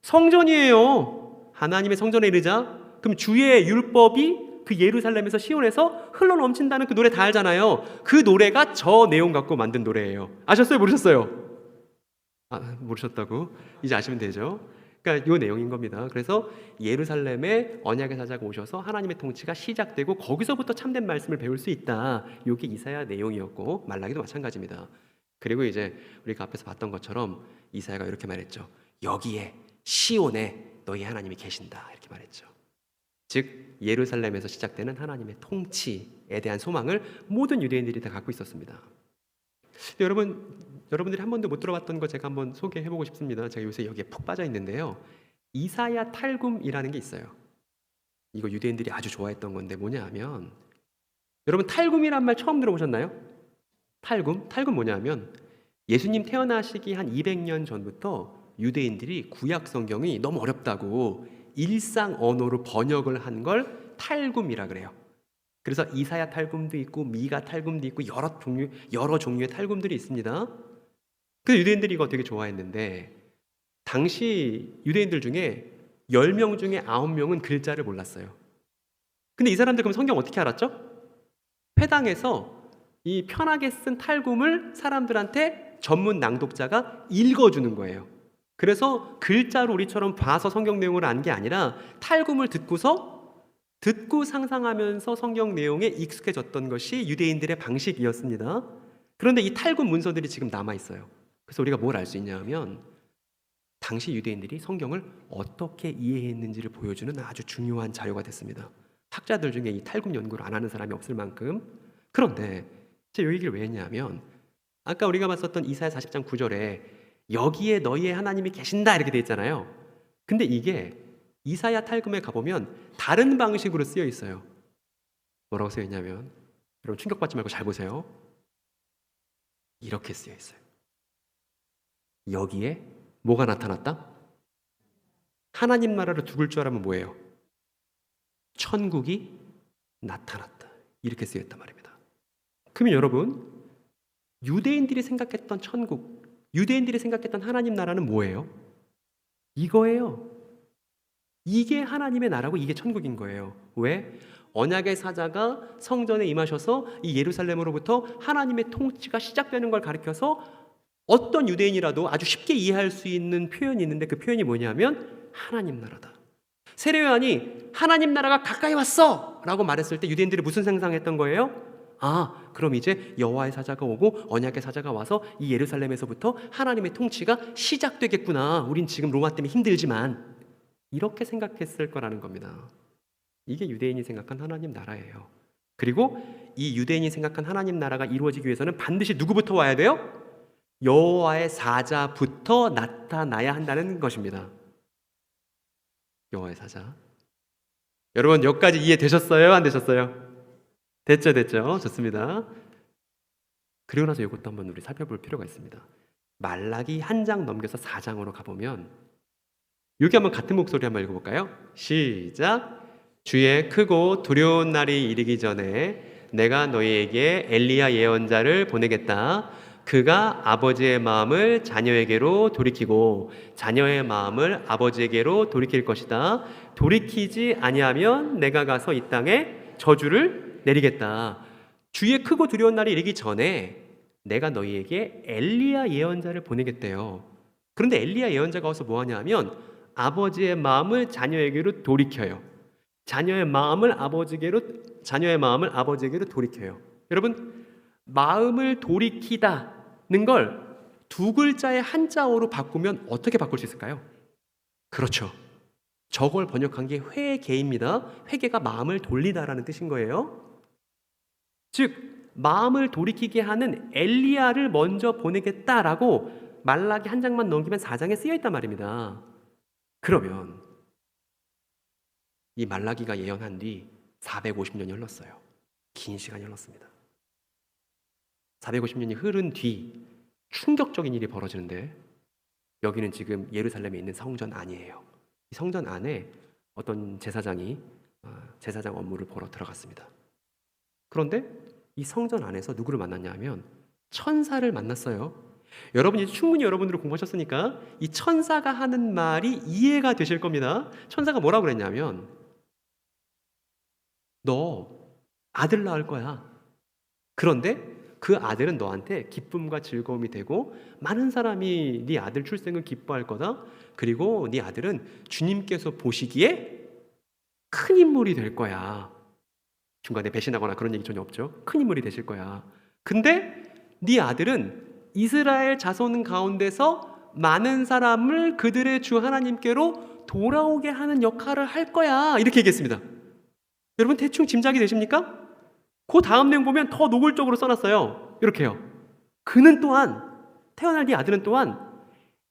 성전이에요. 하나님의 성전에 이르자. 그럼 주의 율법이 그 예루살렘에서 시온에서 흘러 넘친다는 그 노래 다 알잖아요. 그 노래가 저 내용 갖고 만든 노래예요. 아셨어요? 모르셨어요? 모르셨다고? 이제 아시면 되죠. 그러니까 이 내용인 겁니다. 그래서 예루살렘에 언약의 사자가 오셔서 하나님의 통치가 시작되고 거기서부터 참된 말씀을 배울 수 있다. 이게 이사야 내용이었고 말라기도 마찬가지입니다. 그리고 이제 우리가 앞에서 봤던 것처럼 이사야가 이렇게 말했죠. 여기에 시온에 너희 하나님이 계신다. 이렇게 말했죠. 즉 예루살렘에서 시작되는 하나님의 통치에 대한 소망을 모든 유대인들이 다 갖고 있었습니다. 여러분들이 한 번도 못 들어봤던 거 제가 한번 소개해보고 싶습니다. 제가 요새 여기에 푹 빠져 있는데요. 이사야 탈굼이라는 게 있어요. 이거 유대인들이 아주 좋아했던 건데 뭐냐 하면, 여러분 탈굼이란 말 처음 들어보셨나요? 탈굼 뭐냐 하면 예수님 태어나시기 한 200년 전부터 유대인들이 구약 성경이 너무 어렵다고 일상 언어로 번역을 한 걸 탈굼이라 그래요. 그래서 이사야 탈굼도 있고 미가 탈굼도 있고 여러 종류의 탈굼들이 있습니다. 그 유대인들이 이거 되게 좋아했는데 당시 유대인들 중에 10명 중에 9명은 글자를 몰랐어요. 근데 이 사람들 그럼 성경 어떻게 알았죠? 회당에서 이 편하게 쓴 탈굼을 사람들한테 전문 낭독자가 읽어주는 거예요. 그래서 글자로 우리처럼 봐서 성경 내용을 안 게 아니라 탈굼을 듣고 상상하면서 성경 내용에 익숙해졌던 것이 유대인들의 방식이었습니다. 그런데 이 탈굼 문서들이 지금 남아있어요. 그래서 우리가 뭘 알 수 있냐 하면 당시 유대인들이 성경을 어떻게 이해했는지를 보여주는 아주 중요한 자료가 됐습니다. 학자들 중에 이 탈굼 연구를 안 하는 사람이 없을 만큼. 그런데 제가 이 얘기를 왜 했냐면 아까 우리가 봤었던 이사야 40장 9절에 여기에 너희의 하나님이 계신다 이렇게 돼 있잖아요. 근데 이게 이사야 탈굼에 가보면 다른 방식으로 쓰여 있어요. 뭐라고 쓰여 있냐면, 여러분 충격받지 말고 잘 보세요. 이렇게 쓰여 있어요. 여기에 뭐가 나타났다? 하나님 나라를 두글 줄 알면 뭐예요? 천국이 나타났다. 이렇게 쓰여 있단 말입니다. 그러면 여러분, 유대인들이 생각했던 천국, 유대인들이 생각했던 하나님 나라는 뭐예요? 이거예요. 이게 하나님의 나라고 이게 천국인 거예요. 왜? 언약의 사자가 성전에 임하셔서 이 예루살렘으로부터 하나님의 통치가 시작되는 걸 가리켜서 어떤 유대인이라도 아주 쉽게 이해할 수 있는 표현이 있는데 그 표현이 뭐냐면 하나님 나라다. 세례요한이 하나님 나라가 가까이 왔어 라고 말했을 때 유대인들이 무슨 상상했던 거예요? 아, 그럼 이제 여호와의 사자가 오고 언약의 사자가 와서 이 예루살렘에서부터 하나님의 통치가 시작되겠구나. 우린 지금 로마 때문에 힘들지만 이렇게 생각했을 거라는 겁니다. 이게 유대인이 생각한 하나님 나라예요. 그리고 이 유대인이 생각한 하나님 나라가 이루어지기 위해서는 반드시 누구부터 와야 돼요? 여호와의 사자부터 나타나야 한다는 것입니다. 여호와의 사자. 여러분 여기까지 이해되셨어요? 안 되셨어요? 됐죠? 좋습니다. 그리고 나서 이것도 한번 우리 살펴볼 필요가 있습니다. 말라기 한 장 넘겨서 4장으로 가보면 여기 한번 같은 목소리 한번 읽어볼까요? 시작. 주의 크고 두려운 날이 이르기 전에 내가 너희에게 엘리야 예언자를 보내겠다. 그가 아버지의 마음을 자녀에게로 돌이키고 자녀의 마음을 아버지에게로 돌이킬 것이다. 돌이키지 아니하면 내가 가서 이 땅에 저주를 내리겠다. 주의 크고 두려운 날이 이르기 전에 내가 너희에게 엘리야 예언자를 보내겠대요. 그런데 엘리야 예언자가 와서 뭐하냐 하면 아버지의 마음을 자녀에게로 돌이켜요. 자녀의 마음을 아버지에게로 돌이켜요. 여러분, 마음을 돌이키다는 걸 두 글자의 한자어로 바꾸면 어떻게 바꿀 수 있을까요? 그렇죠. 저걸 번역한 게 회개입니다. 회개가 마음을 돌리다라는 뜻인 거예요. 즉 마음을 돌이키게 하는 엘리야를 먼저 보내겠다라고 말라기 한 장만 넘기면 4장에 쓰여 있단 말입니다. 그러면 이 말라기가 예언한 뒤 450년이 흘렀어요. 긴 시간이 흘렀습니다. 450년이 흐른 뒤 충격적인 일이 벌어지는데 여기는 지금 예루살렘에 있는 성전 안이에요. 이 성전 안에 어떤 제사장이 제사장 업무를 보러 들어갔습니다. 그런데 이 성전 안에서 누구를 만났냐 하면 천사를 만났어요. 여러분이 충분히 여러분들이 공부하셨으니까 이 천사가 하는 말이 이해가 되실 겁니다. 천사가 뭐라고 그랬냐면 너 아들 낳을 거야. 그런데 그 아들은 너한테 기쁨과 즐거움이 되고 많은 사람이 네 아들 출생을 기뻐할 거다. 그리고 네 아들은 주님께서 보시기에 큰 인물이 될 거야. 중간에 배신하거나 그런 얘기 전혀 없죠. 큰 인물이 되실 거야. 근데 네 아들은 이스라엘 자손 가운데서 많은 사람을 그들의 주 하나님께로 돌아오게 하는 역할을 할 거야. 이렇게 얘기했습니다. 여러분 대충 짐작이 되십니까? 그 다음 내용 보면 더 노골적으로 써놨어요. 이렇게요. 그는 또한 태어날 네 아들은 또한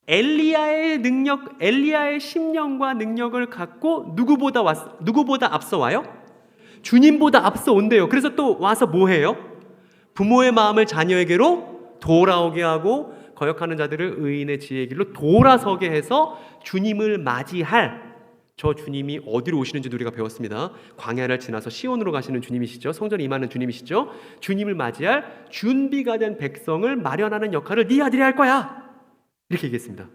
엘리야의 능력, 엘리야의 심령과 능력을 갖고 누구보다 앞서 와요? 주님보다 앞서 온대요. 그래서 또 와서 뭐 해요? 부모의 마음을 자녀에게로 돌아오게 하고 거역하는 자들을 의인의 지혜의 길로 돌아서게 해서 주님을 맞이할 저 주님이 어디로 오시는지 우리가 배웠습니다. 광야를 지나서 시온으로 가시는 주님이시죠. 성전에 임하는 주님이시죠. 주님을 맞이할 준비가 된 백성을 마련하는 역할을 네 아들이 할 거야. 이렇게 얘기했습니다.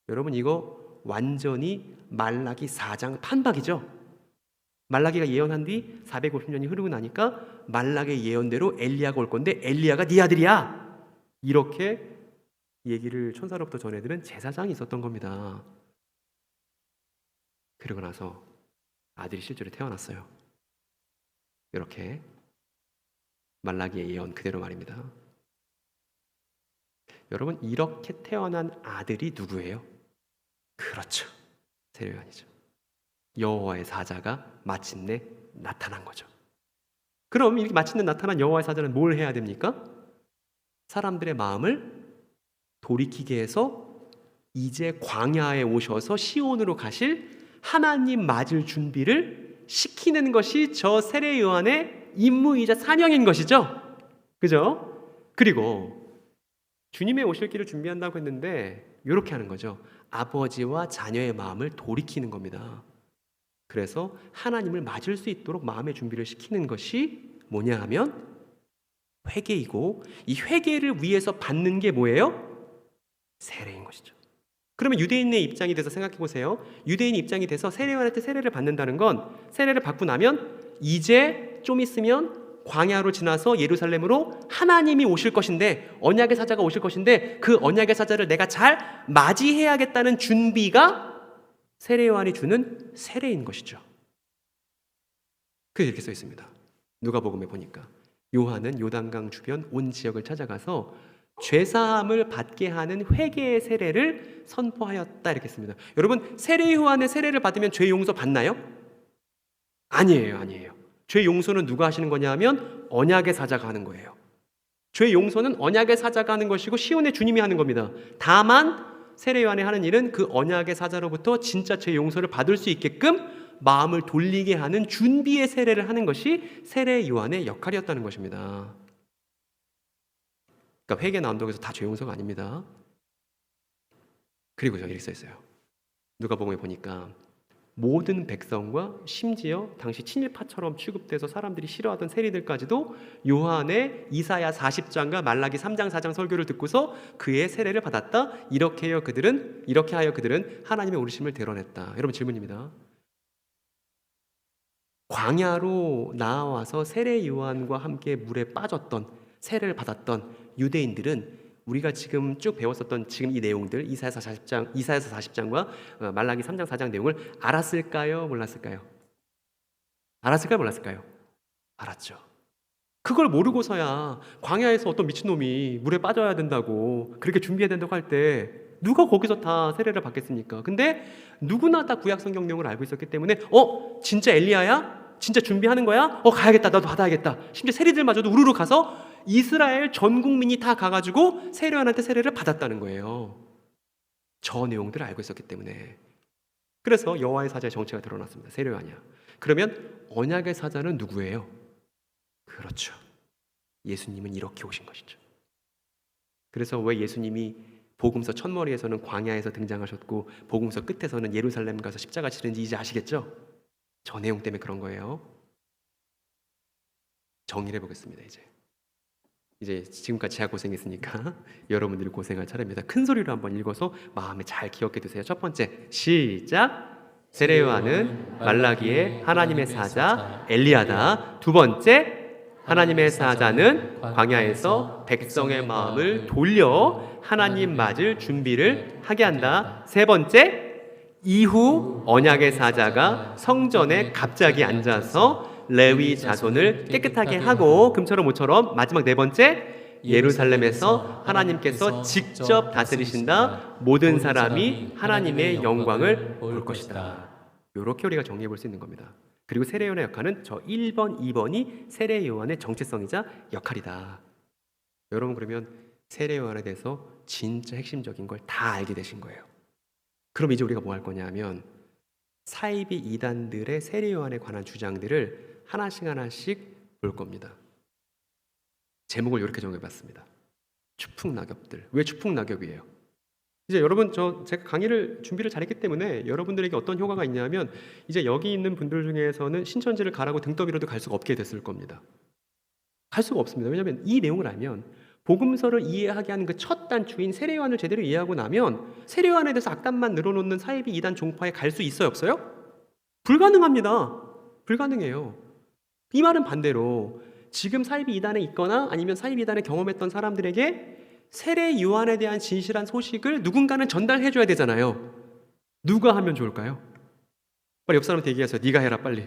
여러분 이거 완전히 말라기 4장 판박이죠. 말라기가 예언한 뒤 450년이 흐르고 나니까 말라기의 예언대로 엘리야가 올 건데 엘리야가 네 아들이야. 이렇게 얘기를 천사로부터 전해들은 제사장이 있었던 겁니다. 그리고 나서 아들이 실제로 태어났어요. 이렇게 말라기의 예언 그대로 말입니다. 여러분 이렇게 태어난 아들이 누구예요? 그렇죠. 세례요한이죠. 여호와의 사자가 마침내 나타난 거죠. 그럼 이렇게 마침내 나타난 여호와의 사자는 뭘 해야 됩니까? 사람들의 마음을 돌이키게 해서 이제 광야에 오셔서 시온으로 가실 하나님 맞을 준비를 시키는 것이 저 세례 요한의 임무이자 사명인 것이죠. 그죠? 그리고 주님의 오실 길을 준비한다고 했는데 이렇게 하는 거죠. 아버지와 자녀의 마음을 돌이키는 겁니다. 그래서 하나님을 맞을 수 있도록 마음의 준비를 시키는 것이 뭐냐 하면 회개이고 이 회개를 위해서 받는 게 뭐예요? 세례인 것이죠. 그러면 유대인의 입장이 돼서 생각해 보세요. 유대인 입장이 돼서 세례요한한테 세례를 받는다는 건 세례를 받고 나면 이제 좀 있으면 광야로 지나서 예루살렘으로 하나님이 오실 것인데, 언약의 사자가 오실 것인데, 그 언약의 사자를 내가 잘 맞이해야겠다는 준비가 세례요한이 주는 세례인 것이죠. 그게 이렇게 써 있습니다. 누가복음에 보니까 요한은 요단강 주변 온 지역을 찾아가서 죄사함을 받게 하는 회개의 세례를 선포하였다, 이렇게 씁니다. 여러분, 세례 요한의 세례를 받으면 죄 용서 받나요? 아니에요. 죄 용서는 누가 하시는 거냐 하면 언약의 사자가 하는 거예요. 죄 용서는 언약의 사자가 하는 것이고 시온의 주님이 하는 겁니다. 다만 세례 요한이 하는 일은 그 언약의 사자로부터 진짜 죄 용서를 받을 수 있게끔 마음을 돌리게 하는 준비의 세례를 하는 것이 세례 요한의 역할이었다는 것입니다. 그러니까 회개나 언덕에서 다 죄 용서가 아닙니다. 그리고 저기 이렇게 써 있어요. 누가복음에 보니까 모든 백성과 심지어 당시 친일파처럼 취급돼서 사람들이 싫어하던 세리들까지도 요한의 이사야 40장과 말라기 3장 4장 설교를 듣고서 그의 세례를 받았다. 이렇게 하여 그들은 하나님의 오르심을 드러냈다. 여러분, 질문입니다. 광야로 나와서 세례 요한과 함께 물에 빠졌던, 세례를 받았던 유대인들은 우리가 지금 쭉 배웠었던 지금 이 내용들, 이사야서 40장과 말라기 3장 4장 내용을 알았을까요? 몰랐을까요? 알았을까요? 몰랐을까요? 알았죠. 그걸 모르고서야 광야에서 어떤 미친놈이 물에 빠져야 된다고, 그렇게 준비해야 된다고 할 때 누가 거기서 다 세례를 받겠습니까? 근데 누구나 다 구약 성경 내용을 알고 있었기 때문에 진짜 엘리야야? 진짜 준비하는 거야? 가야겠다. 나도 받아야겠다. 심지어 세리들마저도 우르르 가서 이스라엘 전 국민이 다 가가지고 세례 요한한테 세례를 받았다는 거예요. 저 내용들을 알고 있었기 때문에. 그래서 여호와의 사자의 정체가 드러났습니다. 세례 요한이야. 그러면 언약의 사자는 누구예요? 그렇죠. 예수님은 이렇게 오신 것이죠. 그래서 왜 예수님이 복음서 첫머리에서는 광야에서 등장하셨고 복음서 끝에서는 예루살렘 가서 십자가 치는지 이제 아시겠죠? 저 내용 때문에 그런 거예요. 정리를 해보겠습니다. 이제 지금까지 제가 고생했으니까 여러분들이 고생할 차례입니다. 큰 소리로 한번 읽어서 마음에 잘 기억해 두세요. 첫 번째, 시작. 세례 요한은 말라기의 하나님의 사자 엘리야다. 두 번째, 하나님의 사자는 광야에서 백성의 마음을 돌려 하나님 맞을 준비를 하게 한다. 세 번째, 이후 언약의 사자가 성전에 갑자기 앉아서 레위 자손을 깨끗하게 하고 금처럼 모처럼. 마지막 네 번째, 예루살렘에서 하나님께서 직접 다스리신다. 모든 사람이 하나님의 영광을 볼 것이다. 이렇게 우리가 정리해 볼 수 있는 겁니다. 그리고 세례 요한의 역할은 저 1번, 2번이 세례 요한의 정체성이자 역할이다. 여러분, 그러면 세례 요한에 대해서 진짜 핵심적인 걸 다 알게 되신 거예요. 그럼 이제 우리가 뭐 할 거냐 하면 사이비 이단들의 세례 요한에 관한 주장들을 하나씩 볼 겁니다. 제목을 이렇게 정해봤습니다. 추풍낙엽들. 왜 추풍낙엽이에요? 이제 여러분, 제가 강의를 준비를 잘했기 때문에 여러분들에게 어떤 효과가 있냐면 이제 여기 있는 분들 중에서는 신천지를 가라고 등 떠밀어도 갈 수가 없게 됐을 겁니다. 갈 수가 없습니다. 왜냐하면 이 내용을 알면, 복음서를 이해하게 하는 그 첫 단추인 세례 요한을 제대로 이해하고 나면 세례 요한에 대해서 악담만 늘어놓는 사이비 이단 종파에 갈 수 있어요, 없어요? 불가능합니다. 불가능해요. 이 말은 반대로 지금 사이비 이단에 있거나 아니면 사이비 이단을 경험했던 사람들에게 세례 요한에 대한 진실한 소식을 누군가는 전달해 줘야 되잖아요. 누가 하면 좋을까요? 빨리 옆 사람한테 얘기하세요. 네가 해라, 빨리.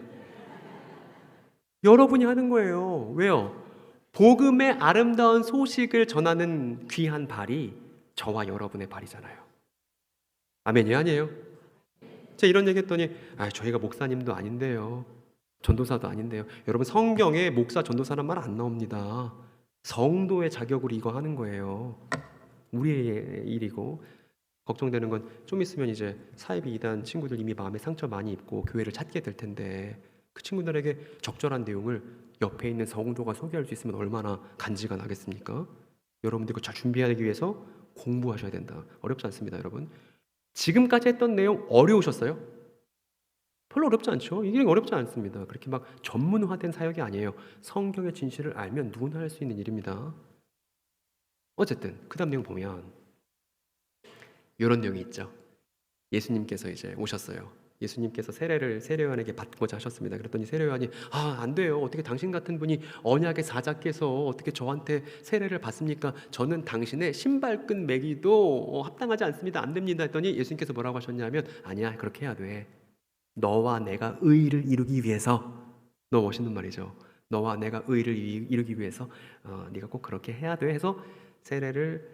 여러분이 하는 거예요. 왜요? 복음의 아름다운 소식을 전하는 귀한 발이 저와 여러분의 발이잖아요. 아멘이 아니에요? 제가 이런 얘기 했더니 저희가 목사님도 아닌데요, 전도사도 아닌데요. 여러분, 성경에 목사, 전도사란 말 안 나옵니다. 성도의 자격으로 이거 하는 거예요. 우리의 일이고. 걱정되는 건 좀 있으면 이제 사이비 이단 친구들 이미 마음에 상처 많이 입고 교회를 찾게 될 텐데 그 친구들에게 적절한 내용을 옆에 있는 성도가 소개할 수 있으면 얼마나 간지가 나겠습니까? 여러분들 이거 잘 준비하기 위해서 공부하셔야 된다. 어렵지 않습니다, 여러분. 지금까지 했던 내용 어려우셨어요? 별로 어렵지 않죠? 이게 어렵지 않습니다. 그렇게 막 전문화된 사역이 아니에요. 성경의 진실을 알면 누구나 할 수 있는 일입니다. 어쨌든 그 다음 내용 보면 이런 내용이 있죠. 예수님께서 이제 오셨어요. 예수님께서 세례 요한에게 받고자 하셨습니다. 그랬더니 세례 요한이 안 돼요. 어떻게 당신 같은 분이 언약의 사자께서 어떻게 저한테 세례를 받습니까? 저는 당신의 신발끈 매기도 합당하지 않습니다. 안 됩니다. 했더니 예수님께서 뭐라고 하셨냐면 아니야, 그렇게 해야 돼. 너와 내가 의를 이루기 위해서. 너무 멋있는 말이죠. 너와 내가 의를 이루기 위해서 네가 꼭 그렇게 해야 돼 해서 세례를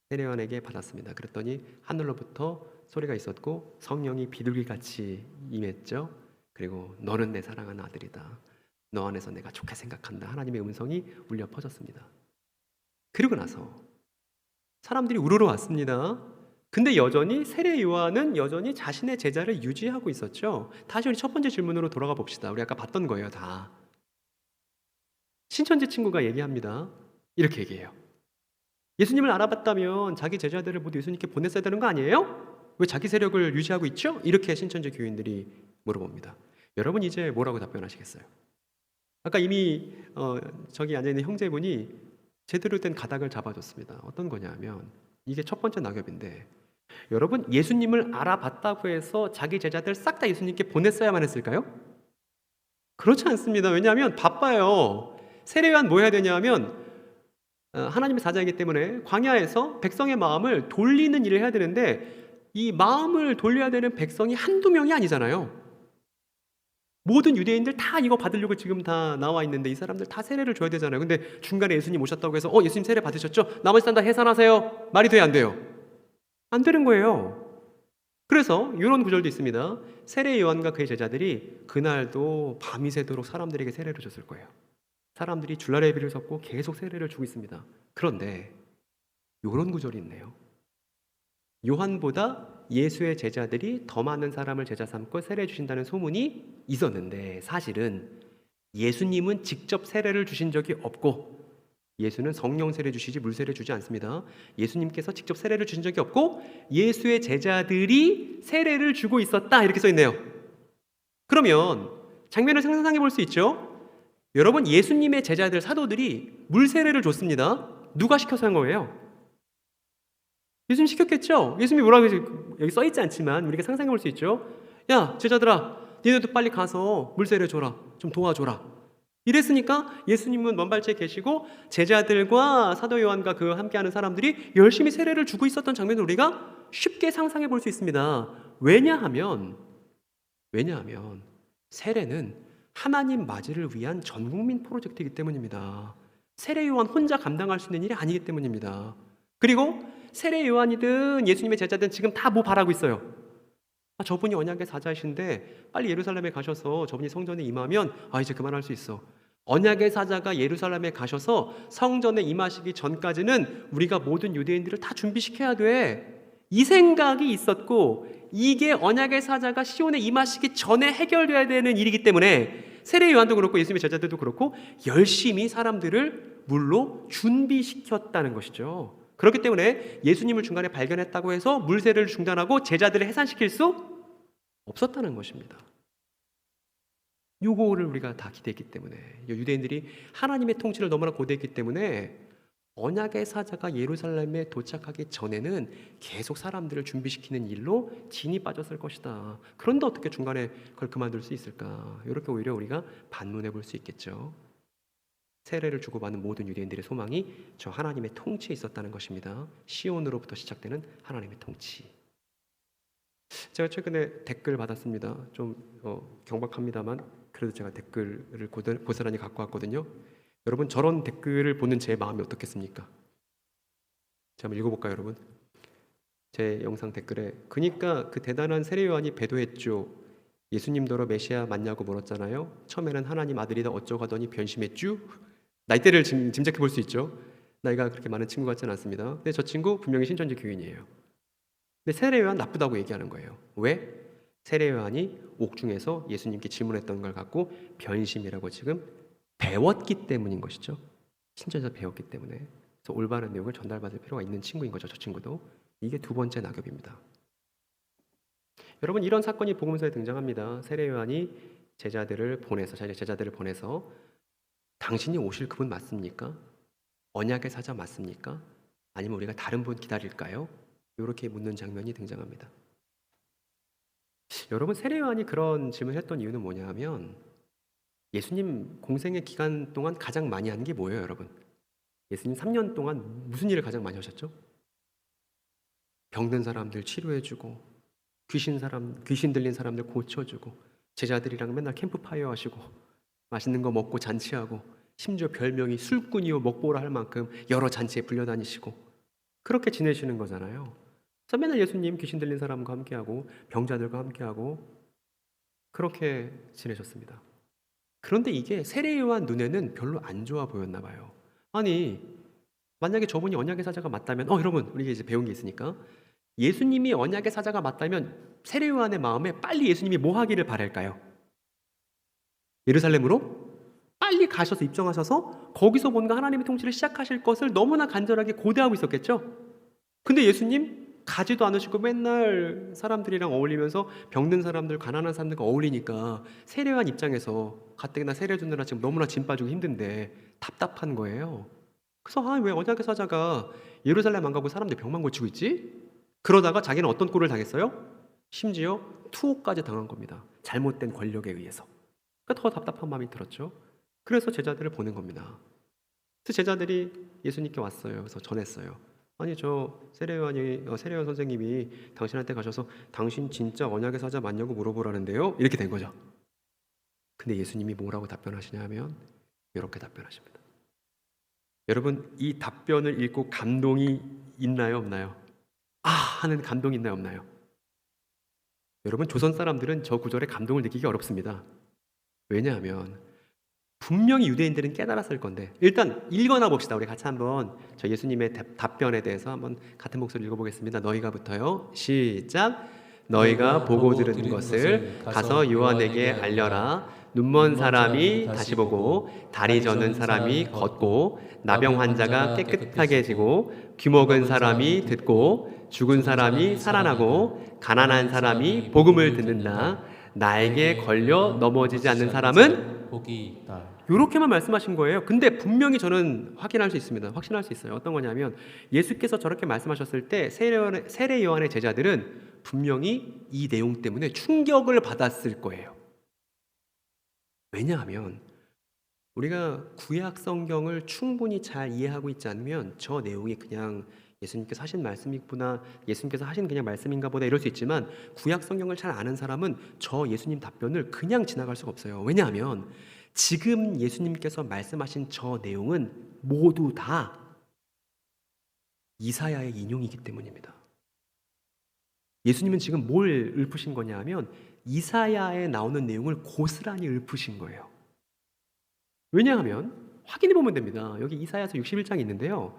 세례 요한에게 받았습니다. 그랬더니 하늘로부터 소리가 있었고 성령이 비둘기같이 임했죠. 그리고 너는 내 사랑하는 아들이다. 너 안에서 내가 좋게 생각한다. 하나님의 음성이 울려 퍼졌습니다. 그리고 나서 사람들이 우르르 왔습니다. 근데 여전히 세례 요한은 여전히 자신의 제자를 유지하고 있었죠. 다시 우리 첫 번째 질문으로 돌아가 봅시다. 우리 아까 봤던 거예요, 다. 신천지 친구가 얘기합니다. 이렇게 얘기해요. 예수님을 알아봤다면 자기 제자들을 모두 예수님께 보냈어야 되는 거 아니에요? 왜 자기 세력을 유지하고 있죠? 이렇게 신천지 교인들이 물어봅니다. 여러분 이제 뭐라고 답변하시겠어요? 아까 이미 저기 앉아있는 형제분이 제대로 된 가닥을 잡아줬습니다. 어떤 거냐면 이게 첫 번째 낙엽인데 여러분 예수님을 알아봤다고 해서 자기 제자들 싹 다 예수님께 보냈어야만 했을까요? 그렇지 않습니다. 왜냐하면 바빠요. 세례 요한 뭐 해야 되냐면 하나님의 사자이기 때문에 광야에서 백성의 마음을 돌리는 일을 해야 되는데 이 마음을 돌려야 되는 백성이 한두 명이 아니잖아요. 모든 유대인들 다 이거 받으려고 지금 다 나와 있는데 이 사람들 다 세례를 줘야 되잖아요. 근데 중간에 예수님 오셨다고 해서 예수님 세례 받으셨죠? 나머지 사람 다 해산하세요. 말이 돼요, 안 돼요? 안 되는 거예요. 그래서 이런 구절도 있습니다. 세례 요한과 그의 제자들이 그날도 밤이 새도록 사람들에게 세례를 줬을 거예요. 사람들이 줄라레비를 섰고 계속 세례를 주고 있습니다. 그런데 이런 구절이 있네요. 요한보다 예수의 제자들이 더 많은 사람을 제자 삼고 세례 주신다는 소문이 있었는데 사실은 예수님은 직접 세례를 주신 적이 없고 예수는 성령 세례 주시지 물 세례 주지 않습니다. 예수님께서 직접 세례를 주신 적이 없고 예수의 제자들이 세례를 주고 있었다 이렇게 써 있네요. 그러면 장면을 상상해 볼 수 있죠? 여러분 예수님의 제자들 사도들이 물 세례를 줬습니다. 누가 시켜서 한 거예요? 예수님 시켰겠죠? 예수님이 뭐라고 여기 써 있지 않지만 우리가 상상해 볼 수 있죠? 야 제자들아 니네도 빨리 가서 물 세례 줘라. 좀 도와줘라. 이랬으니까 예수님은 먼발치에 계시고 제자들과 사도 요한과 그 함께하는 사람들이 열심히 세례를 주고 있었던 장면을 우리가 쉽게 상상해 볼 수 있습니다. 왜냐하면 세례는 하나님 맞이를 위한 전국민 프로젝트이기 때문입니다. 세례 요한 혼자 감당할 수 있는 일이 아니기 때문입니다. 그리고 세례 요한이든 예수님의 제자든 지금 다 뭐 바라고 있어요? 저분이 언약의 사자이신데 빨리 예루살렘에 가셔서 저분이 성전에 임하면 이제 그만할 수 있어. 언약의 사자가 예루살렘에 가셔서 성전에 임하시기 전까지는 우리가 모든 유대인들을 다 준비시켜야 돼. 이 생각이 있었고 이게 언약의 사자가 시온에 임하시기 전에 해결돼야 되는 일이기 때문에 세례 요한도 그렇고 예수님의 제자들도 그렇고 열심히 사람들을 물로 준비시켰다는 것이죠. 그렇기 때문에 예수님을 중간에 발견했다고 해서 물세례를 중단하고 제자들을 해산시킬 수 없었다는 것입니다. 요거를 우리가 다 기대했기 때문에 유대인들이 하나님의 통치를 너무나 고대했기 때문에 언약의 사자가 예루살렘에 도착하기 전에는 계속 사람들을 준비시키는 일로 진이 빠졌을 것이다. 그런데 어떻게 중간에 그걸 그만둘 수 있을까? 이렇게 오히려 우리가 반문해 볼 수 있겠죠. 세례를 주고받는 모든 유대인들의 소망이 저 하나님의 통치에 있었다는 것입니다. 시온으로부터 시작되는 하나님의 통치. 제가 최근에 댓글 받았습니다. 좀 경박합니다만 그래도 제가 댓글을 고스란히 갖고 왔거든요. 여러분 저런 댓글을 보는 제 마음이 어떻겠습니까? 제가 한번 읽어볼까요, 여러분? 제 영상 댓글에 그니까 그 대단한 세례 요한이 배도했죠. 예수님더러 메시아 맞냐고 물었잖아요. 처음에는 하나님 아들이다 어쩌고 하더니 변심했죠. 나이대를 짐작해 볼 수 있죠. 나이가 그렇게 많은 친구 같지는 않습니다. 근데 저 친구 분명히 신천지 교인이에요. 근데 세례 요한 나쁘다고 얘기하는 거예요. 왜? 세례 요한이 옥중에서 예수님께 질문했던 걸 갖고 변심이라고 지금 배웠기 때문인 것이죠. 신천지에서 배웠기 때문에. 그래서 올바른 내용을 전달받을 필요가 있는 친구인 거죠. 저 친구도. 이게 두 번째 낙엽입니다. 여러분 이런 사건이 복음서에 등장합니다. 세례 요한이 제자들을 보내서 당신이 오실 그분 맞습니까? 언약의 사자 맞습니까? 아니면 우리가 다른 분 기다릴까요? 이렇게 묻는 장면이 등장합니다. 여러분, 세례 요한이 그런 질문을 했던 이유는 뭐냐 하면 예수님 공생의 기간 동안 가장 많이 한 게 뭐예요, 여러분? 예수님 3년 동안 무슨 일을 가장 많이 하셨죠? 병든 사람들 치료해주고, 귀신 들린 사람들 고쳐주고, 제자들이랑 맨날 캠프파이어 하시고, 맛있는 거 먹고 잔치하고, 심지어 별명이 술꾼이요 먹보라 할 만큼 여러 잔치에 불려다니시고, 그렇게 지내시는 거잖아요. 그래서 맨날 예수님 귀신 들린 사람과 함께하고, 병자들과 함께하고, 그렇게 지내셨습니다. 그런데 이게 세례 요한 눈에는 별로 안 좋아 보였나 봐요. 아니, 만약에 저분이 언약의 사자가 맞다면, 여러분, 우리가 이제 배운 게 있으니까, 예수님이 언약의 사자가 맞다면 세례 요한의 마음에 빨리 예수님이 뭐 하기를 바랄까요? 예루살렘으로 빨리 가셔서 입성하셔서 거기서 뭔가 하나님의 통치를 시작하실 것을 너무나 간절하게 고대하고 있었겠죠? 근데 예수님 가지도 않으시고 맨날 사람들이랑 어울리면서 병든 사람들, 가난한 사람들과 어울리니까 세례 요한 입장에서 가뜩이나 세례 주느라 지금 너무나 짐 빠지고 힘든데 답답한 거예요. 그래서 왜 언약의 사자가 예루살렘 안 가고 사람들 병만 고치고 있지? 그러다가 자기는 어떤 꼴을 당했어요? 심지어 투옥까지 당한 겁니다. 잘못된 권력에 의해서. 그러니까 더 답답한 마음이 들었죠. 그래서 제자들을 보낸 겁니다. 그래서 제자들이 예수님께 왔어요. 그래서 전했어요. 아니, 저 세례요한 선생님이 당신한테 가셔서 당신 진짜 언약의 사자 맞냐고 물어보라는데요. 이렇게 된 거죠. 근데 예수님이 뭐라고 답변하시냐 하면 이렇게 답변하십니다. 여러분, 이 답변을 읽고 감동이 있나요, 없나요? 하는 감동이 있나요, 없나요? 여러분, 조선 사람들은 저 구절에 감동을 느끼기 어렵습니다. 왜냐하면 분명히 유대인들은 깨달았을 건데, 일단 읽어나 봅시다. 우리 같이 한번 저 예수님의 답변에 대해서 한번 같은 목소리 읽어보겠습니다. 너희가부터요. 시작. 너희가 보고 들은 것을 가서 요한에게 알려라. 눈먼 사람이 다시 보고, 다리 저는 사람이 걷고, 나병 환자가 깨끗하게지고, 귀먹은 사람이 듣고, 죽은 사람이 살아나고, 가난한 사람이 복음을 듣는다. 나에게 걸려 넘어지지 않는 사람은 복이 있다. 이렇게만 말씀하신 거예요. 근데 분명히 저는 확신할 수 있어요. 어떤 거냐면 예수께서 저렇게 말씀하셨을 때 세례 요한의 제자들은 분명히 이 내용 때문에 충격을 받았을 거예요. 왜냐하면 우리가 구약 성경을 충분히 잘 이해하고 있지 않으면 저 내용이 그냥 예수님께서 하신 말씀이구나, 예수님께서 하신 그냥 말씀인가 보다 이럴 수 있지만, 구약 성경을 잘 아는 사람은 저 예수님 답변을 그냥 지나갈 수가 없어요. 왜냐하면 지금 예수님께서 말씀하신 저 내용은 모두 다 이사야의 인용이기 때문입니다. 예수님은 지금 뭘 읊으신 거냐 하면 이사야에 나오는 내용을 고스란히 읊으신 거예요. 왜냐하면 확인해 보면 됩니다. 여기 이사야서 61장이 있는데요.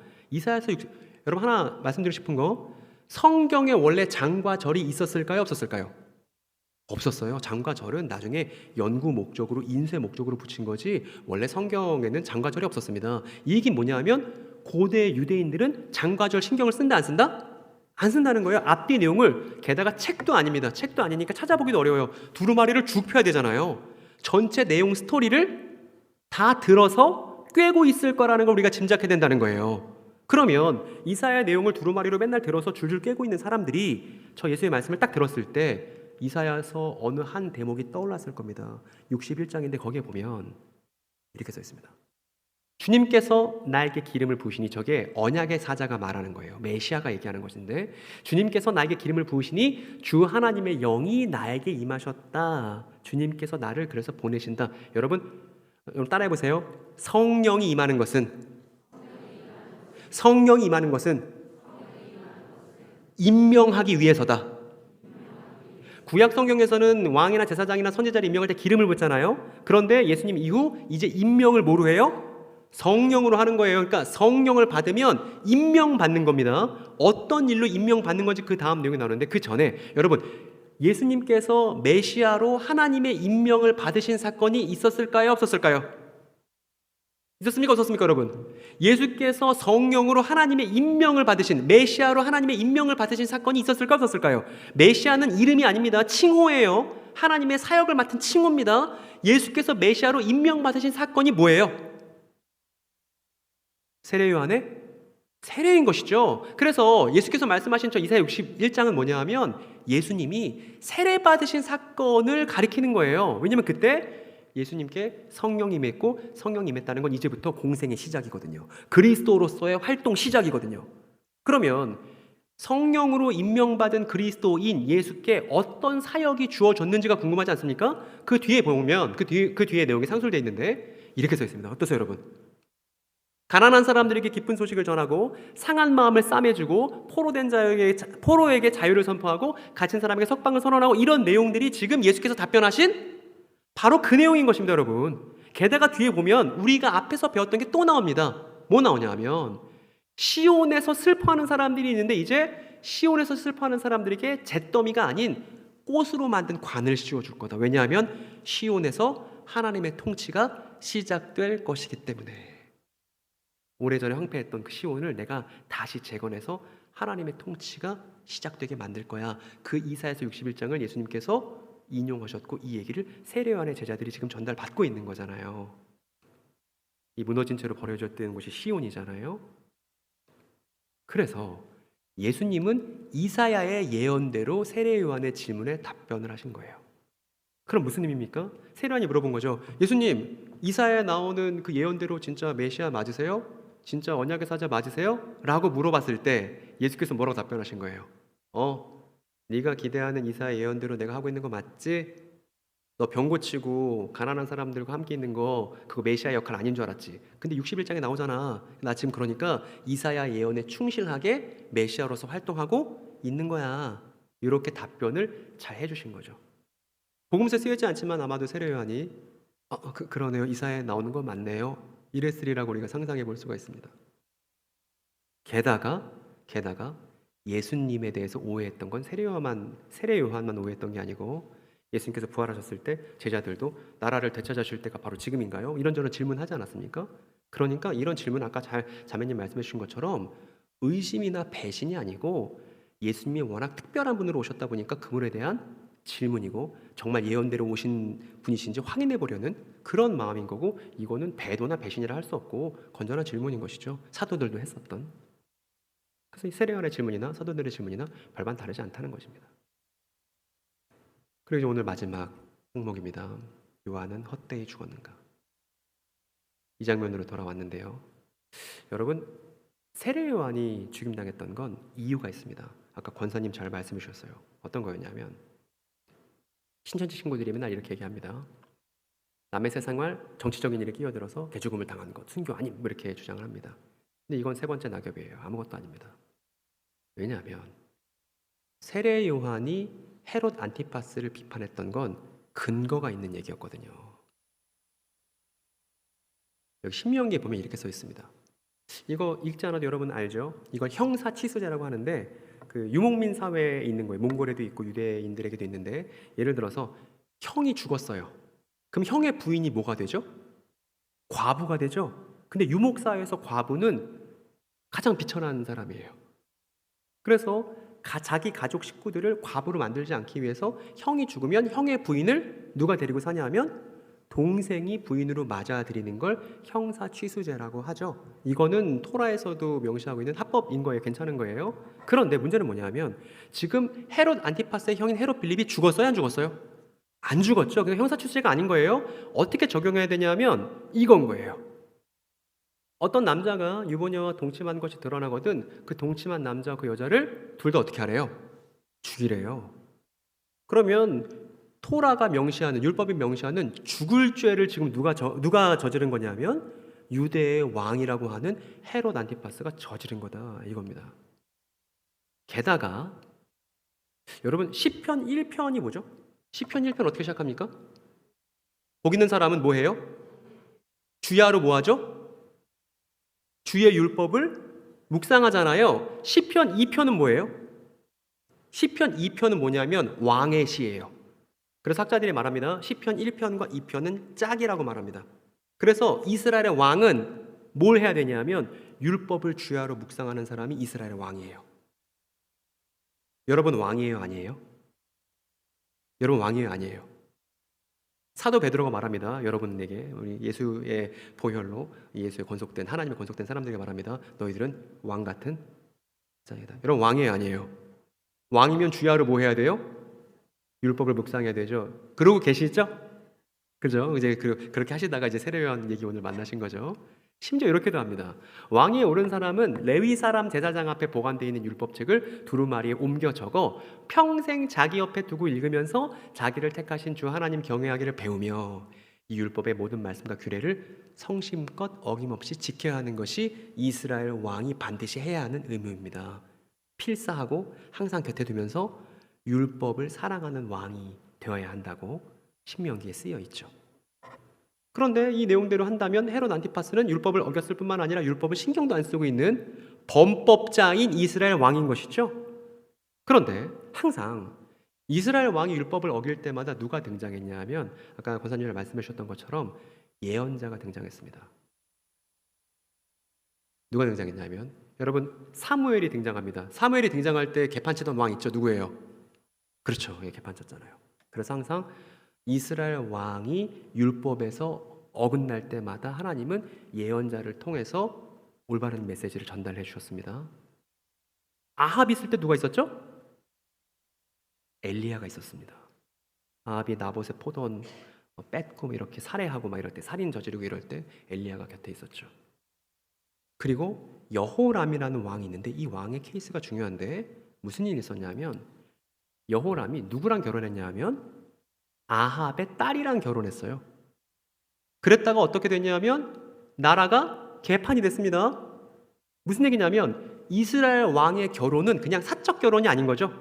여러분, 하나 말씀드리고 싶은 거, 성경에 원래 장과 절이 있었을까요, 없었을까요? 없었어요. 장과 절은 나중에 연구 목적으로, 인쇄 목적으로 붙인 거지 원래 성경에는 장과 절이 없었습니다. 이 얘기는 뭐냐 하면 고대 유대인들은 장과 절 신경을 쓴다, 안 쓴다? 안 쓴다는 거예요. 앞뒤 내용을, 게다가 책도 아닙니다. 책도 아니니까 찾아보기도 어려워요. 두루마리를 쭉 펴야 되잖아요. 전체 내용 스토리를 다 들어서 꿰고 있을 거라는 걸 우리가 짐작해야 된다는 거예요. 그러면 이사야 내용을 두루마리로 맨날 들어서 줄줄 꿰고 있는 사람들이 저 예수의 말씀을 딱 들었을 때 이사야서 어느 한 대목이 떠올랐을 겁니다. 61장인데 거기에 보면 이렇게 써 있습니다. 주님께서 나에게 기름을 부으시니, 저게 언약의 사자가 말하는 거예요. 메시아가 얘기하는 것인데, 주님께서 나에게 기름을 부으시니 주 하나님의 영이 나에게 임하셨다. 주님께서 나를 그래서 보내신다. 여러분 따라해 보세요. 성령이 임하는 것은 임명하기 위해서다. 구약 성경에서는 왕이나 제사장이나 선지자를 임명할 때 기름을 붓잖아요. 그런데 예수님 이후 이제 임명을 뭐로 해요? 성령으로 하는 거예요. 그러니까 성령을 받으면 임명받는 겁니다. 어떤 일로 임명받는 건지 그 다음 내용이 나오는데, 그 전에 여러분, 예수님께서 메시아로 하나님의 임명을 받으신 사건이 있었을까요, 없었을까요? 있었습니까, 없었습니까, 여러분? 예수께서 성령으로 하나님의 임명을 받으신, 메시아로 하나님의 임명을 받으신 사건이 있었을까, 없었을까요? 메시아는 이름이 아닙니다. 칭호예요. 하나님의 사역을 맡은 칭호입니다. 예수께서 메시아로 임명 받으신 사건이 뭐예요? 세례 요한의 세례인 것이죠. 그래서 예수께서 말씀하신 저 이사야 61장은 뭐냐 하면 예수님이 세례 받으신 사건을 가리키는 거예요. 왜냐하면 그때 예수님께 성령이 임했고 성령이 임했다는 건 이제부터 공생의 시작이거든요. 그리스도로서의 활동 시작이거든요. 그러면 성령으로 임명받은 그리스도인 예수께 어떤 사역이 주어졌는지가 궁금하지 않습니까? 그 뒤에 보면 그 뒤에 내용이 상술되어 있는데 이렇게 써 있습니다. 어떠세요, 여러분? 가난한 사람들에게 기쁜 소식을 전하고 상한 마음을 싸매주고 포로에게 자유를 선포하고 갇힌 사람에게 석방을 선언하고 이런 내용들이 지금 예수께서 답변하신 바로 그 내용인 것입니다, 여러분. 게다가 뒤에 보면 우리가 앞에서 배웠던 게 또 나옵니다. 뭐 나오냐 하면 시온에서 슬퍼하는 사람들이 있는데 이제 시온에서 슬퍼하는 사람들에게 잿더미가 아닌 꽃으로 만든 관을 씌워줄 거다. 왜냐하면 시온에서 하나님의 통치가 시작될 것이기 때문에. 오래전에 황폐했던 그 시온을 내가 다시 재건해서 하나님의 통치가 시작되게 만들 거야. 그 이사야서 61장을 예수님께서 인용하셨고 이 얘기를 세례 요한의 제자들이 지금 전달받고 있는 거잖아요. 이 무너진 채로 버려졌던 곳이 시온이잖아요. 그래서 예수님은 이사야의 예언대로 세례 요한의 질문에 답변을 하신 거예요. 그럼 무슨 의미입니까? 세례 요한이 물어본 거죠. 예수님, 이사야에 나오는 그 예언대로 진짜 메시아 맞으세요? 진짜 언약의 사자 맞으세요? 라고 물어봤을 때 예수께서 뭐라고 답변하신 거예요? 네가 기대하는 이사야 예언대로 내가 하고 있는 거 맞지? 너 병 고치고 가난한 사람들과 함께 있는 거 그거 메시아 역할 아닌 줄 알았지. 근데 61장에 나오잖아. 나 지금 그러니까 이사야 예언에 충실하게 메시아로서 활동하고 있는 거야. 이렇게 답변을 잘 해주신 거죠. 복음서에 쓰여있지 않지만 아마도 세례 요한이 그러네요. 이사야에 나오는 거 맞네요. 이랬으리라고 우리가 상상해 볼 수가 있습니다. 게다가 예수님에 대해서 오해했던 건 세례 요한만 오해했던 게 아니고 예수님께서 부활하셨을 때 제자들도 나라를 되찾으실 때가 바로 지금인가요? 이런저런 질문하지 않았습니까? 그러니까 이런 질문 아까 자매님 말씀해 주신 것처럼 의심이나 배신이 아니고 예수님이 워낙 특별한 분으로 오셨다 보니까 그분에 대한 질문이고 정말 예언대로 오신 분이신지 확인해 보려는 그런 마음인 거고 이거는 배도나 배신이라 할 수 없고 건전한 질문인 것이죠. 사도들도 했었던. 그래서 이 세례 요한의 질문이나 사도들의 질문이나 별반 다르지 않다는 것입니다. 그리고 이제 오늘 마지막 항목입니다. 요한은 헛되이 죽었는가? 이 장면으로 돌아왔는데요. 여러분, 세례 요한이 죽임당했던 건 이유가 있습니다. 아까 권사님 잘 말씀해 주셨어요. 어떤 거였냐면 신천지 친구들이 맨날 이렇게 얘기합니다. 남의 세상을 정치적인 일에 끼어들어서 개죽음을 당한 것, 순교 아님 뭐 이렇게 주장을 합니다. 근데 이건 세 번째 낙엽이에요. 아무것도 아닙니다. 왜냐하면 세례 요한이 헤롯 안티파스를 비판했던 건 근거가 있는 얘기였거든요. 여기 신명기에 보면 이렇게 써 있습니다. 이거 읽지 않아도 여러분 알죠? 이건 형사치수제라고 하는데 그 유목민 사회에 있는 거예요. 몽골에도 있고 유대인들에게도 있는데 예를 들어서 형이 죽었어요. 그럼 형의 부인이 뭐가 되죠? 과부가 되죠. 근데 유목 사회에서 과부는 가장 비천한 사람이에요. 그래서 자기 가족 식구들을 과부로 만들지 않기 위해서 형이 죽으면 형의 부인을 누가 데리고 사냐 하면 동생이 부인으로 맞아들이는 걸 형사취수제라고 하죠. 이거는 토라에서도 명시하고 있는 합법인 거예요. 괜찮은 거예요. 그런데 문제는 뭐냐면 지금 헤롯 안티파스의 형인 헤롯 빌립이 죽었어요? 안 죽었어요? 안 죽었죠. 그냥 형사취수제가 아닌 거예요. 어떻게 적용해야 되냐면 이건 거예요. 어떤 남자가 유부녀와 동침한 것이 드러나거든 그 동침한 남자와 그 여자를 둘 다 어떻게 하래요? 죽이래요. 그러면 토라가 명시하는 율법이 명시하는 죽을 죄를 지금 누가 저지른 거냐면 유대의 왕이라고 하는 헤롯 안티파스가 저지른 거다 이겁니다. 게다가 여러분 시편 1편이 뭐죠? 시편 1편 어떻게 시작합니까? 복 있는 사람은 뭐 해요? 주야로 뭐 하죠? 주의 율법을 묵상하잖아요. 시편 2편은 뭐예요? 시편 2편은 뭐냐면 왕의 시예요. 그래서 학자들이 말합니다. 시편 1편과 2편은 짝이라고 말합니다. 그래서 이스라엘의 왕은 뭘 해야 되냐면 율법을 주야로 묵상하는 사람이 이스라엘의 왕이에요. 여러분 왕이에요, 아니에요? 여러분 왕이에요, 아니에요? 사도 베드로가 말합니다. 여러분에게 우리 예수의 보혈로 예수의 건속된 하나님의 건속된 사람들에게 말합니다. 너희들은 왕 같은 자이다. 여러분 왕이 아니에요. 왕이면 주야로 뭐 해야 돼요? 율법을 묵상해야 되죠. 그러고 계시죠? 그죠? 이제 그렇게 하시다가 이제 세례요한 얘기 오늘 만나신 거죠. 심지어 이렇게도 합니다. 왕위에 오른 사람은 레위 사람 제사장 앞에 보관되어 있는 율법책을 두루마리에 옮겨 적어 평생 자기 옆에 두고 읽으면서 자기를 택하신 주 하나님 경외하기를 배우며 이 율법의 모든 말씀과 규례를 성심껏 어김없이 지켜야 하는 것이 이스라엘 왕이 반드시 해야 하는 의무입니다. 필사하고 항상 곁에 두면서 율법을 사랑하는 왕이 되어야 한다고 신명기에 쓰여 있죠. 그런데 이 내용대로 한다면 헤롯 안티파스는 율법을 어겼을 뿐만 아니라 율법을 신경도 안 쓰고 있는 범법자인 이스라엘 왕인 것이죠. 그런데 항상 이스라엘 왕이 율법을 어길 때마다 누가 등장했냐 하면 아까 권사님이 말씀해 주셨던 것처럼 예언자가 등장했습니다. 누가 등장했냐면 여러분 사무엘이 등장합니다. 사무엘이 등장할 때 개판치던 왕 있죠. 누구예요? 그렇죠. 예, 개판쳤잖아요. 그래서 항상 이스라엘 왕이 율법에서 어긋날 때마다 하나님은 예언자를 통해서 올바른 메시지를 전달해 주셨습니다. 아합 있을 때 누가 있었죠? 엘리야가 있었습니다. 아합이 나봇의 포도원 뺏고 이렇게 살해하고 막 이럴 때 살인 저지르고 이럴 때 엘리야가 곁에 있었죠. 그리고 여호람이라는 왕이 있는데 이 왕의 케이스가 중요한데 무슨 일이 있었냐면 여호람이 누구랑 결혼했냐 하면 아합의 딸이랑 결혼했어요. 그랬다가 어떻게 됐냐면 나라가 개판이 됐습니다. 무슨 얘기냐면 이스라엘 왕의 결혼은 그냥 사적 결혼이 아닌 거죠.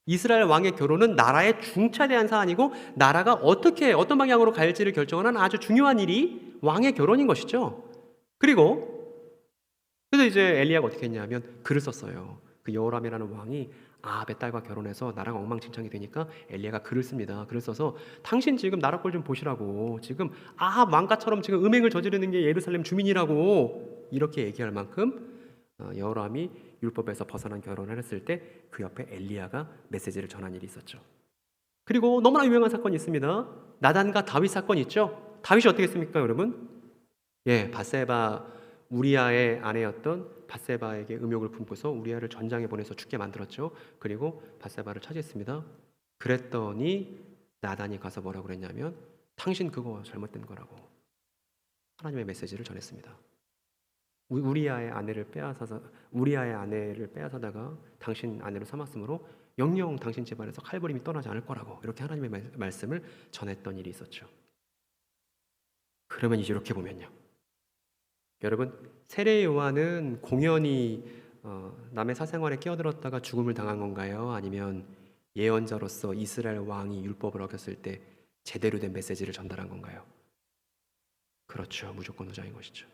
이스라엘 왕의 결혼은 나라의 중차대한 사안이고 나라가 어떤 방향으로 갈지를 결정하는 아주 중요한 일이 왕의 결혼인 것이죠. 그래서 이제 엘리야가 어떻게 했냐면 글을 썼어요. 그 여호람이라는 왕이 아합의 딸과 결혼해서 나라가 엉망진창이 되니까 엘리야가 글을 씁니다. 글을 써서 당신 지금 나라 꼴 좀 보시라고, 지금 아합 왕가처럼 지금 음행을 저지르는 게 예루살렘 주민이라고 이렇게 얘기할 만큼 여호람이 율법에서 벗어난 결혼을 했을 때 그 옆에 엘리야가 메시지를 전한 일이 있었죠. 그리고 너무나 유명한 사건이 있습니다. 나단과 다윗 사건 있죠. 다윗이 어떻게 했습니까, 여러분? 예, 밧세바 우리아의 아내였던 밧세바에게 음욕을 품고서 우리아를 전장에 보내서 죽게 만들었죠. 그리고 밧세바를 차지했습니다. 그랬더니 나단이 가서 뭐라고 그랬냐면 당신 그거 잘못된 거라고 하나님의 메시지를 전했습니다. 우리아의 아내를 빼앗아다가 당신 아내로 삼았으므로 영영 당신 집안에서 칼부림이 떠나지 않을 거라고 이렇게 하나님의 말씀을 전했던 일이 있었죠. 그러면 이제 이렇게 보면요. 여러분 세례 요한은 공연히 남의 사생활에 끼어들었다가 죽음을 당한 건가요? 아니면 예언자로서 이스라엘 왕이 율법을 어겼을 때 제대로 된 메시지를 전달한 건가요? 그렇죠. 무조건 후자인 것이죠.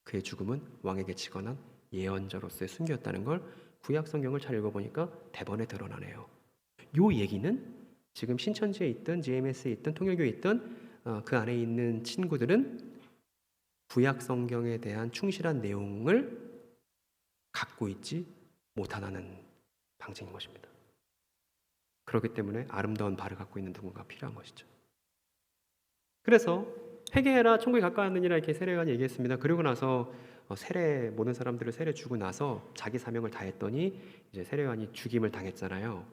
그의 죽음은 왕에게 치관한 예언자로서의 순교였다는 걸 구약 성경을 잘 읽어보니까 대번에 드러나네요. 이 얘기는 지금 신천지에 있든 GMS에 있든 통일교에 있든 그 안에 있는 친구들은 구약 성경에 대한 충실한 내용을 갖고 있지 못하다는 방증인 것입니다. 그렇기 때문에 아름다운 발을 갖고 있는 누군가 필요한 것이죠. 그래서 회개해라 천국에 가까웠느니라 이렇게 세례요한이 얘기했습니다. 그리고 나서 모든 사람들을 세례 주고 나서 자기 사명을 다했더니 이제 세례요한이 죽임을 당했잖아요.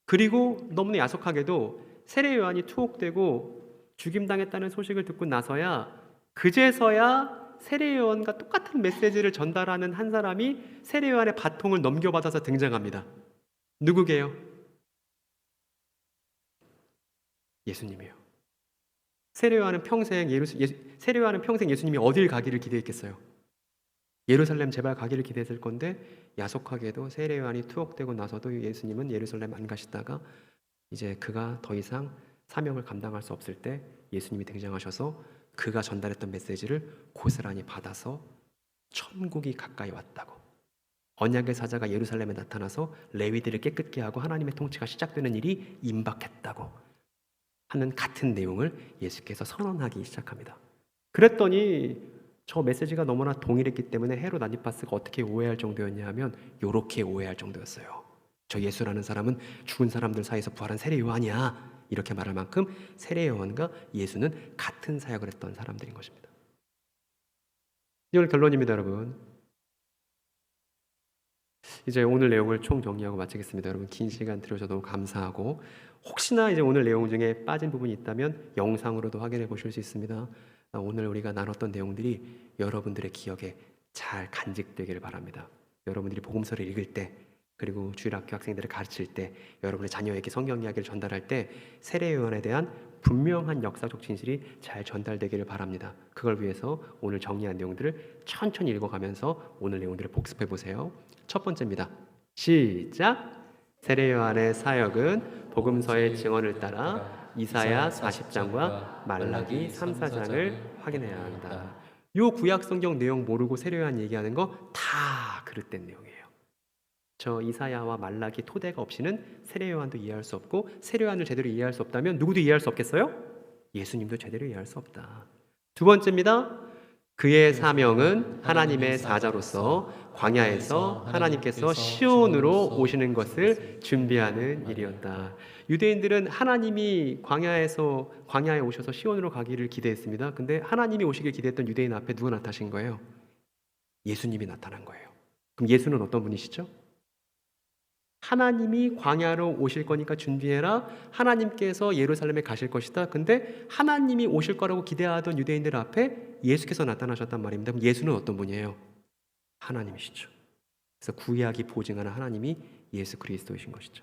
그리고 너무나 야속하게도 세례요한이 투옥되고 죽임당했다는 소식을 듣고 나서야 그제서야 세례요한과 똑같은 메시지를 전달하는 한 사람이 세례요한의 바통을 넘겨받아서 등장합니다. 누구게요? 예수님이요. 세례요한은 평생 예수님이 어딜 가기를 기대했겠어요? 예루살렘 제발 가기를 기대했을 건데 야속하게도 세례요한이 투옥되고 나서도 예수님은 예루살렘 안 가시다가 이제 그가 더 이상 사명을 감당할 수 없을 때 예수님이 등장하셔서 그가 전달했던 메시지를 고스란히 받아서 천국이 가까이 왔다고, 언약의 사자가 예루살렘에 나타나서 레위들을 깨끗게 하고 하나님의 통치가 시작되는 일이 임박했다고 하는 같은 내용을 예수께서 선언하기 시작합니다. 그랬더니 저 메시지가 너무나 동일했기 때문에 헤롯 안티파스가 어떻게 오해할 정도였냐 하면 이렇게 오해할 정도였어요. 저 예수라는 사람은 죽은 사람들 사이에서 부활한 세례 요한이야. 이렇게 말할 만큼 세례 요한과 예수는 같은 사역을 했던 사람들인 것입니다. 오늘 결론입니다, 여러분. 이제 오늘 내용을 총 정리하고 마치겠습니다. 여러분 긴 시간 들어주셔서 너무 감사하고, 혹시나 이제 오늘 내용 중에 빠진 부분이 있다면 영상으로도 확인해 보실 수 있습니다. 오늘 우리가 나눴던 내용들이 여러분들의 기억에 잘 간직되기를 바랍니다. 여러분들이 복음서를 읽을 때, 그리고 주일학교 학생들을 가르칠 때, 여러분의 자녀에게 성경 이야기를 전달할 때 세례 요한에 대한 분명한 역사적 진실이 잘 전달되기를 바랍니다. 그걸 위해서 오늘 정리한 내용들을 천천히 읽어가면서 오늘 내용들을 복습해 보세요. 첫 번째입니다. 시작! 세례 요한의 사역은 복음서의 증언을 따라 이사야 40장과 말라기 3, 4장을 확인해야 한다. 요 구약 성경 내용 모르고 세례 요한 얘기하는 거 다 그릇된 내용이에요. 저 이사야와 말라기 토대가 없이는 세례 요한도 이해할 수 없고, 세례 요한을 제대로 이해할 수 없다면 누구도 이해할 수 없겠어요? 예수님도 제대로 이해할 수 없다. 두 번째입니다. 그의 사명은 하나님의 사자로서 광야에서 하나님께서 시온으로 오시는 것을 준비하는 일이었다. 유대인들은 하나님이 광야에 오셔서 시온으로 가기를 기대했습니다. 근데 하나님이 오시길 기대했던 유대인 앞에 누가 나타나신 거예요? 예수님이 나타난 거예요. 그럼 예수는 어떤 분이시죠? 하나님이 광야로 오실 거니까 준비해라. 하나님께서 예루살렘에 가실 것이다. 근데 하나님이 오실 거라고 기대하던 유대인들 앞에 예수께서 나타나셨단 말입니다. 그럼 예수는 어떤 분이에요? 하나님이시죠. 그래서 구약이 보증하는 하나님이 예수 그리스도이신 것이죠.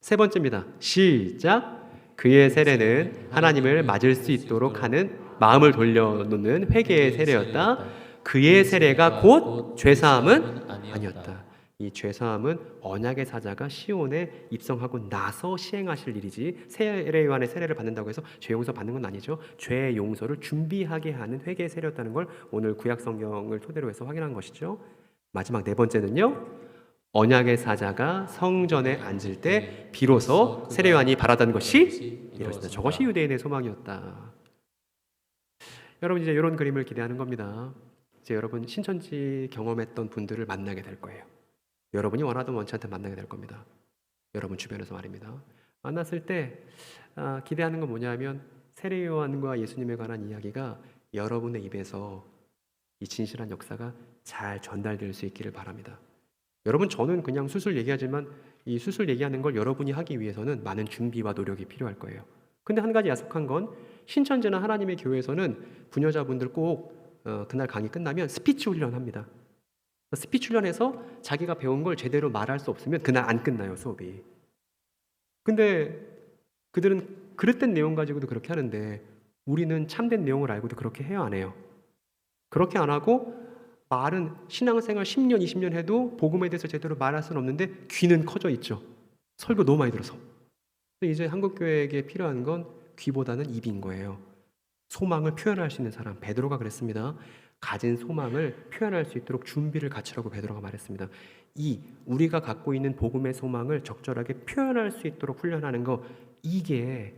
세 번째입니다. 시작! 그의 세례는 하나님을 맞을 수 있도록 하는 마음을 돌려놓는 회개의 세례였다. 그의 세례가 곧 죄사함은 아니었다. 이 죄사함은 언약의 사자가 시온에 입성하고 나서 시행하실 일이지, 세례 요한의 세례를 받는다고 해서 죄 용서 받는 건 아니죠. 죄 용서를 준비하게 하는 회개의 세례였다는 걸 오늘 구약 성경을 토대로 해서 확인한 것이죠. 마지막 네 번째는요, 언약의 사자가 성전에 앉을 때 비로소 세례 요한이 바라던 것이 이렇습니다. 저것이 유대인의 소망이었다. 여러분 이제 이런 그림을 기대하는 겁니다. 이제 여러분 신천지 경험했던 분들을 만나게 될 거예요. 여러분이 원하던 원치한테 만나게 될 겁니다. 여러분 주변에서 말입니다. 만났을 때 기대하는 건 뭐냐면 세례 요한과 예수님에 관한 이야기가 여러분의 입에서 이 진실한 역사가 잘 전달될 수 있기를 바랍니다. 여러분 저는 그냥 술술 얘기하지만 이 술술 얘기하는 걸 여러분이 하기 위해서는 많은 준비와 노력이 필요할 거예요. 근데 한 가지 약속한 건 신천지나 하나님의 교회에서는 부녀자분들 꼭 그날 강의 끝나면 스피치 훈련합니다. 스피치 훈련해서 자기가 배운 걸 제대로 말할 수 없으면 그날 안 끝나요, 수업이. 근데 그들은 그릇된 내용 가지고도 그렇게 하는데 우리는 참된 내용을 알고도 그렇게 해요, 안 해요? 그렇게 안 하고 말은 신앙생활 10년, 20년 해도 복음에 대해서 제대로 말할 수는 없는데 귀는 커져 있죠. 설교 너무 많이 들어서. 근데 이제 한국교회에게 필요한 건 귀보다는 입인 거예요. 소망을 표현할 수 있는 사람, 베드로가 그랬습니다. 가진 소망을 표현할 수 있도록 준비를 갖추라고 베드로가 말했습니다. 우리가 갖고 있는 복음의 소망을 적절하게 표현할 수 있도록 훈련하는 거, 이게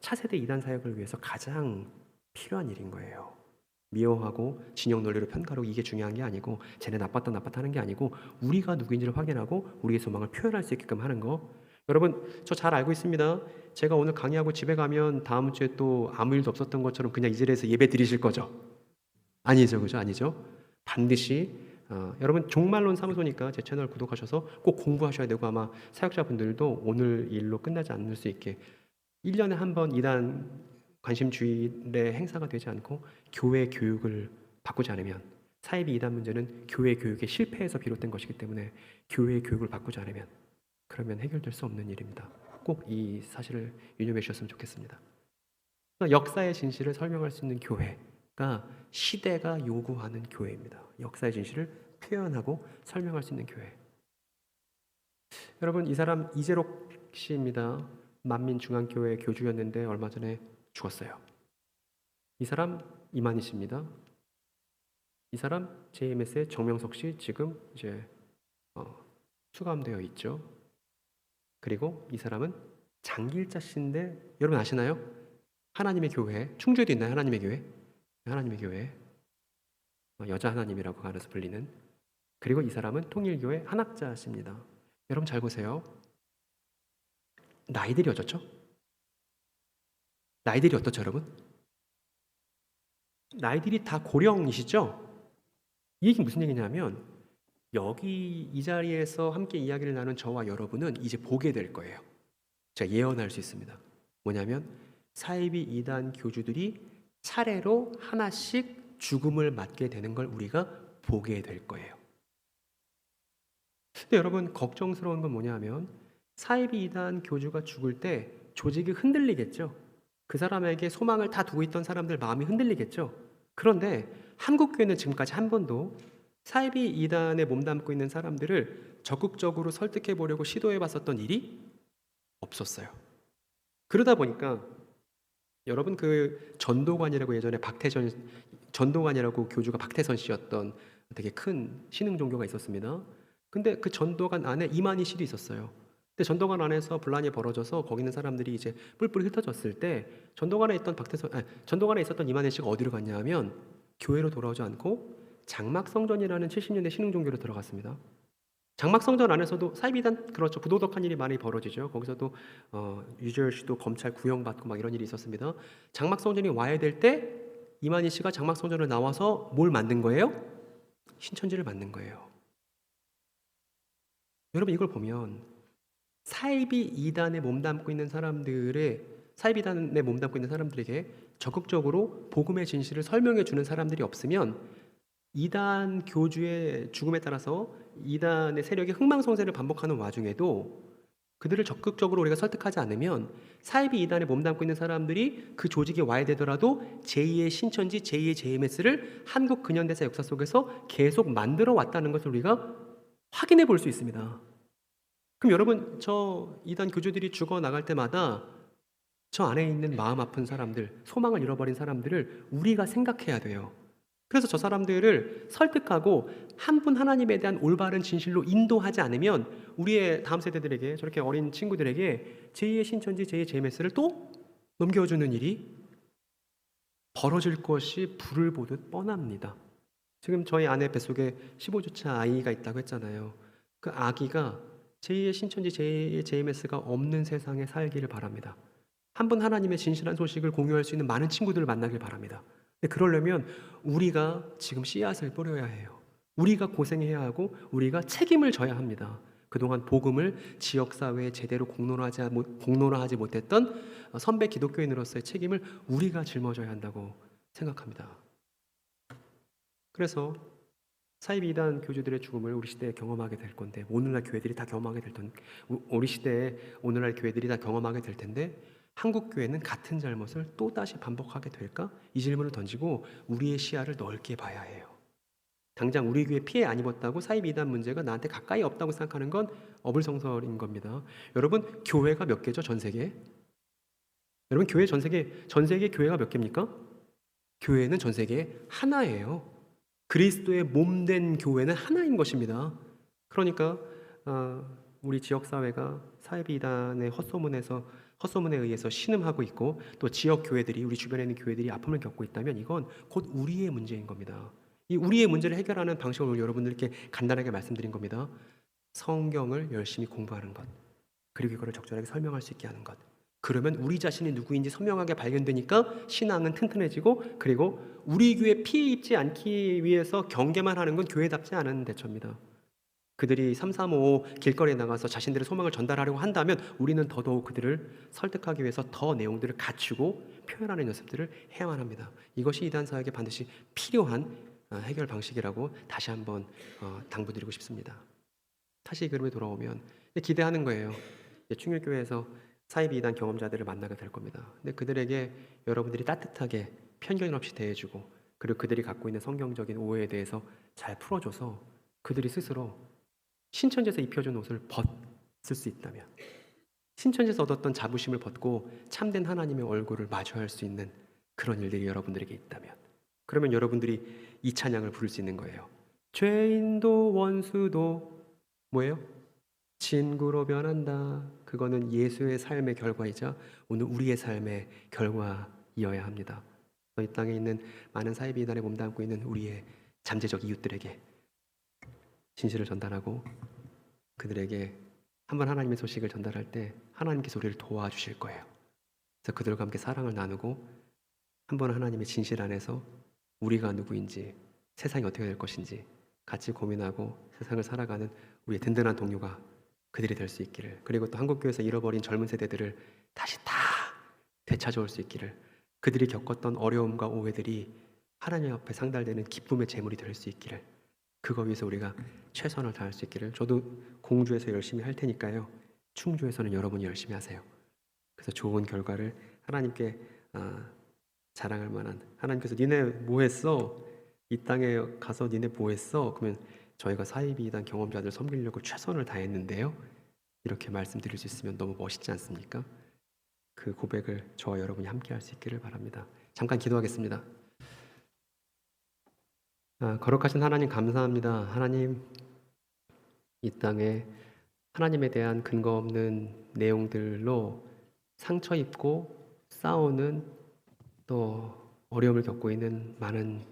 차세대 이단 사역을 위해서 가장 필요한 일인 거예요. 미워하고 진영 논리로 편가르고 이게 중요한 게 아니고, 쟤네 나빴다 하는 게 아니고, 우리가 누구인지를 확인하고 우리의 소망을 표현할 수 있게끔 하는 거. 여러분 저 잘 알고 있습니다. 제가 오늘 강의하고 집에 가면 다음 주에 또 아무 일도 없었던 것처럼 그냥 이 자리에서 예배 드리실 거죠? 아니죠, 그죠? 아니죠. 반드시 여러분 종말론 사무소니까 제 채널 구독하셔서 꼭 공부하셔야 되고, 아마 사역자분들도 오늘 일로 끝나지 않을 수 있게 1년에 한 번 이단 관심주일의 행사가 되지 않고 교회 교육을 바꾸지 않으면, 사이비 이단 문제는 교회 교육의 실패에서 비롯된 것이기 때문에 교회 교육을 바꾸지 않으면 그러면 해결될 수 없는 일입니다. 꼭 이 사실을 유념해 주셨으면 좋겠습니다. 역사의 진실을 설명할 수 있는 교회가 시대가 요구하는 교회입니다. 역사의 진실을 표현하고 설명할 수 있는 교회. 여러분 이 사람 이재록 씨입니다. 만민중앙교회 교주였는데 얼마 전에 죽었어요. 이 사람 이만희 씨입니다. 이 사람 JMS의 정명석 씨 지금 이제 수감되어 있죠. 그리고 이 사람은 장길자 씨인데 여러분 아시나요? 하나님의 교회, 충주에도 있나요? 하나님의 교회? 하나님의 교회, 여자 하나님이라고 가려서 불리는. 그리고 이 사람은 통일교회 한학자 씨입니다. 여러분 잘 보세요. 나이들이 어졌죠? 나이들이 어떻죠, 여러분? 나이들이 다 고령이시죠? 이 얘기는 무슨 얘기냐면 여기 이 자리에서 함께 이야기를 나눈 저와 여러분은 이제 보게 될 거예요. 제가 예언할 수 있습니다. 뭐냐면 사이비 이단 교주들이 차례로 하나씩 죽음을 맞게 되는 걸 우리가 보게 될 거예요. 근데 여러분 걱정스러운 건 뭐냐면 사이비 이단 교주가 죽을 때 조직이 흔들리겠죠. 그 사람에게 소망을 다 두고 있던 사람들 마음이 흔들리겠죠. 그런데 한국 교회는 지금까지 한 번도 사이비 이단에 몸담고 있는 사람들을 적극적으로 설득해 보려고 시도해 봤었던 일이 없었어요. 그러다 보니까 여러분 그 전도관이라고 예전에 박태전 전도관이라고 교주가 박태선 씨였던 되게 큰 신흥 종교가 있었습니다. 근데 그 전도관 안에 이만희실이 있었어요. 근데 전도관 안에서 분란이 벌어져서 거기 있는 사람들이 이제 뿔뿔이 흩어졌을 때 전도관에 있었던 이만희 씨가 어디로 갔냐면 교회로 돌아오지 않고 장막성전이라는 70년대 신흥 종교로 들어갔습니다. 장막성전 안에서도 사이비단 그렇죠. 부도덕한 일이 많이 벌어지죠. 거기서도 유저씨도 검찰 구형받고 막 이런 일이 있었습니다. 장막성전이 와야 될 때 이만희 씨가 장막성전을 나와서 뭘 만든 거예요? 신천지를 만든 거예요. 여러분 이걸 보면 사이비 이단에 몸담고 있는 사이비단에 몸담고 있는 사람들에게 적극적으로 복음의 진실을 설명해 주는 사람들이 없으면 이단 교주의 죽음에 따라서 이단의 세력이 흥망성쇠를 반복하는 와중에도 그들을 적극적으로 우리가 설득하지 않으면 사이비 이단에 몸담고 있는 사람들이 그 조직에 와야 되더라도 제2의 신천지, 제2의 JMS를 한국 근현대사 역사 속에서 계속 만들어 왔다는 것을 우리가 확인해 볼 수 있습니다. 그럼 여러분 저 이단 교주들이 죽어 나갈 때마다 저 안에 있는 마음 아픈 사람들, 소망을 잃어버린 사람들을 우리가 생각해야 돼요. 그래서 저 사람들을 설득하고 한 분 하나님에 대한 올바른 진실로 인도하지 않으면 우리의 다음 세대들에게 저렇게 어린 친구들에게 제2의 신천지, 제2의 JMS를 또 넘겨주는 일이 벌어질 것이 불을 보듯 뻔합니다. 지금 저희 아내 뱃속에 15주차 아이가 있다고 했잖아요. 그 아기가 제2의 신천지, 제2의 JMS가 없는 세상에 살기를 바랍니다. 한 분 하나님의 진실한 소식을 공유할 수 있는 많은 친구들을 만나길 바랍니다. 근데 그러려면 우리가 지금 씨앗을 뿌려야 해요. 우리가 고생해야 하고 우리가 책임을 져야 합니다. 그동안 복음을 지역사회에 제대로 공론화하지 못했던 선배 기독교인으로서의 책임을 우리가 짊어져야 한다고 생각합니다. 그래서 사이비 이단 교주들의 죽음을 우리 시대에 경험하게 될 건데 오늘날 교회들이 다 경험하게 될 텐데 우리 시대에 오늘날 교회들이 다 경험하게 될 텐데 한국 교회는 같은 잘못을 또 다시 반복하게 될까? 이 질문을 던지고 우리의 시야를 넓게 봐야 해요. 당장 우리 교회 피해 안 입었다고 사이비 이단 문제가 나한테 가까이 없다고 생각하는 건 어불성설인 겁니다. 여러분 교회가 몇 개죠? 전 세계? 여러분 교회 전 세계 교회가 몇 개입니까? 교회는 전 세계에 하나예요. 그리스도의 몸된 교회는 하나인 것입니다. 그러니까 우리 지역 사회가 사이비 이단의 헛소문에 의해서 신음하고 있고 또 지역 교회들이 우리 주변에 있는 교회들이 아픔을 겪고 있다면 이건 곧 우리의 문제인 겁니다. 이 우리의 문제를 해결하는 방식을 오늘 여러분들께 간단하게 말씀드린 겁니다. 성경을 열심히 공부하는 것, 그리고 이거를 적절하게 설명할 수 있게 하는 것. 그러면 우리 자신이 누구인지 선명하게 발견되니까 신앙은 튼튼해지고 그리고 우리 교회 피해 입지 않기 위해서 경계만 하는 건 교회답지 않은 대처입니다. 그들이 335 길거리에 나가서 자신들의 소망을 전달하려고 한다면 우리는 더더욱 그들을 설득하기 위해서 더 내용들을 갖추고 표현하는 연습들을 해야만 합니다. 이것이 이단 사역에 반드시 필요한 해결 방식이라고 다시 한번 당부드리고 싶습니다. 다시 이 그림에 돌아오면 기대하는 거예요. 충일교회에서 사이비 이단 경험자들을 만나게 될 겁니다. 근데 그들에게 여러분들이 따뜻하게 편견 없이 대해주고 그리고 그들이 갖고 있는 성경적인 오해에 대해서 잘 풀어줘서 그들이 스스로 신천지에서 입혀준 옷을 벗을 수 있다면 신천지에서 얻었던 자부심을 벗고 참된 하나님의 얼굴을 마주할 수 있는 그런 일들이 여러분들에게 있다면 그러면 여러분들이 이 찬양을 부를 수 있는 거예요. 죄인도 원수도 뭐예요? 친구로 변한다. 그거는 예수의 삶의 결과이자 오늘 우리의 삶의 결과이어야 합니다. 이 땅에 있는 많은 사이비 이단에 몸담고 있는 우리의 잠재적 이웃들에게 진실을 전달하고 그들에게 한번 하나님의 소식을 전달할 때 하나님께서 우리를 도와주실 거예요. 그래서 그들과 함께 사랑을 나누고 한 번 하나님의 진실 안에서 우리가 누구인지 세상이 어떻게 될 것인지 같이 고민하고 세상을 살아가는 우리의 든든한 동료가 그들이 될 수 있기를, 그리고 또 한국교회에서 잃어버린 젊은 세대들을 다시 다 되찾아올 수 있기를, 그들이 겪었던 어려움과 오해들이 하나님 앞에 상달되는 기쁨의 제물이 될 수 있기를, 그거 위해서 우리가 최선을 다할 수 있기를. 저도 공주에서 열심히 할 테니까요, 충주에서는 여러분이 열심히 하세요. 그래서 좋은 결과를 하나님께 자랑할 만한, 하나님께서 니네 뭐 했어? 이 땅에 가서 니네 뭐 했어? 그러면 저희가 사이비 이단 경험자들 섬기려고 최선을 다했는데요, 이렇게 말씀드릴 수 있으면 너무 멋있지 않습니까? 그 고백을 저와 여러분이 함께 할 수 있기를 바랍니다. 잠깐 기도하겠습니다. 거룩하신 하나님, 감사합니다. 하나님, 이 땅에 하나님에 대한 근거 없는 내용들로 상처 입고 싸우는, 또 어려움을 겪고 있는 많은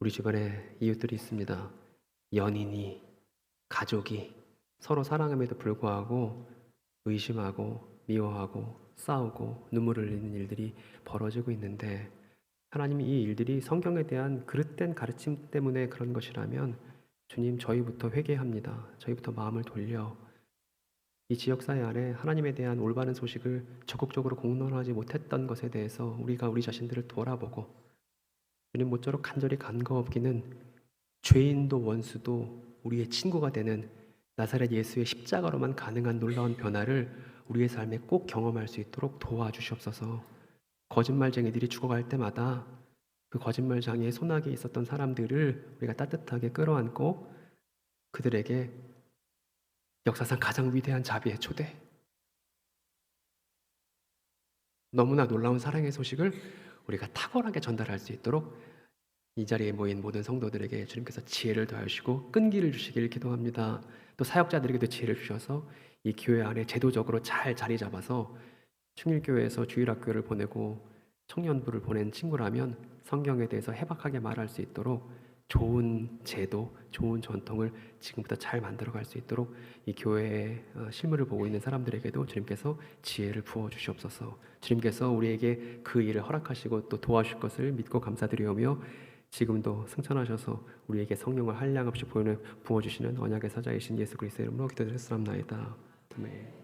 우리 주변에 이웃들이 있습니다. 연인이, 가족이 서로 사랑함에도 불구하고 의심하고 미워하고 싸우고 눈물을 흘리는 일들이 벌어지고 있는데, 하나님이 이 일들이 성경에 대한 그릇된 가르침 때문에 그런 것이라면 주님, 저희부터 회개합니다. 저희부터 마음을 돌려 이 지역사회 안에 하나님에 대한 올바른 소식을 적극적으로 공론하지 못했던 것에 대해서 우리가 우리 자신들을 돌아보고, 주님, 모쪼록 간절히 간거 없기는 죄인도 원수도 우리의 친구가 되는 나사렛 예수의 십자가로만 가능한 놀라운 변화를 우리의 삶에 꼭 경험할 수 있도록 도와주시옵소서. 거짓말쟁이들이 죽어갈 때마다 그 거짓말쟁이의 손아귀에 있었던 사람들을 우리가 따뜻하게 끌어안고 그들에게 역사상 가장 위대한 자비의 초대, 너무나 놀라운 사랑의 소식을 우리가 탁월하게 전달할 수 있도록 이 자리에 모인 모든 성도들에게 주님께서 지혜를 더하시고 끈기를 주시기를 기도합니다. 또 사역자들에게도 지혜를 주셔서 이 교회 안에 제도적으로 잘 자리 잡아서 충일교회에서 주일학교를 보내고 청년부를 보낸 친구라면 성경에 대해서 해박하게 말할 수 있도록 좋은 제도, 좋은 전통을 지금부터 잘 만들어갈 수 있도록 이 교회의 실물을 보고 있는 사람들에게도 주님께서 지혜를 부어 주시옵소서. 주님께서 우리에게 그 일을 허락하시고 또 도와주실 것을 믿고 감사드리오며, 지금도 승천하셔서 우리에게 성령을 한량없이 부어주시는 언약의 사자이신 예수 그리스도의 이름으로 기도드렸사옵나이다. 아멘.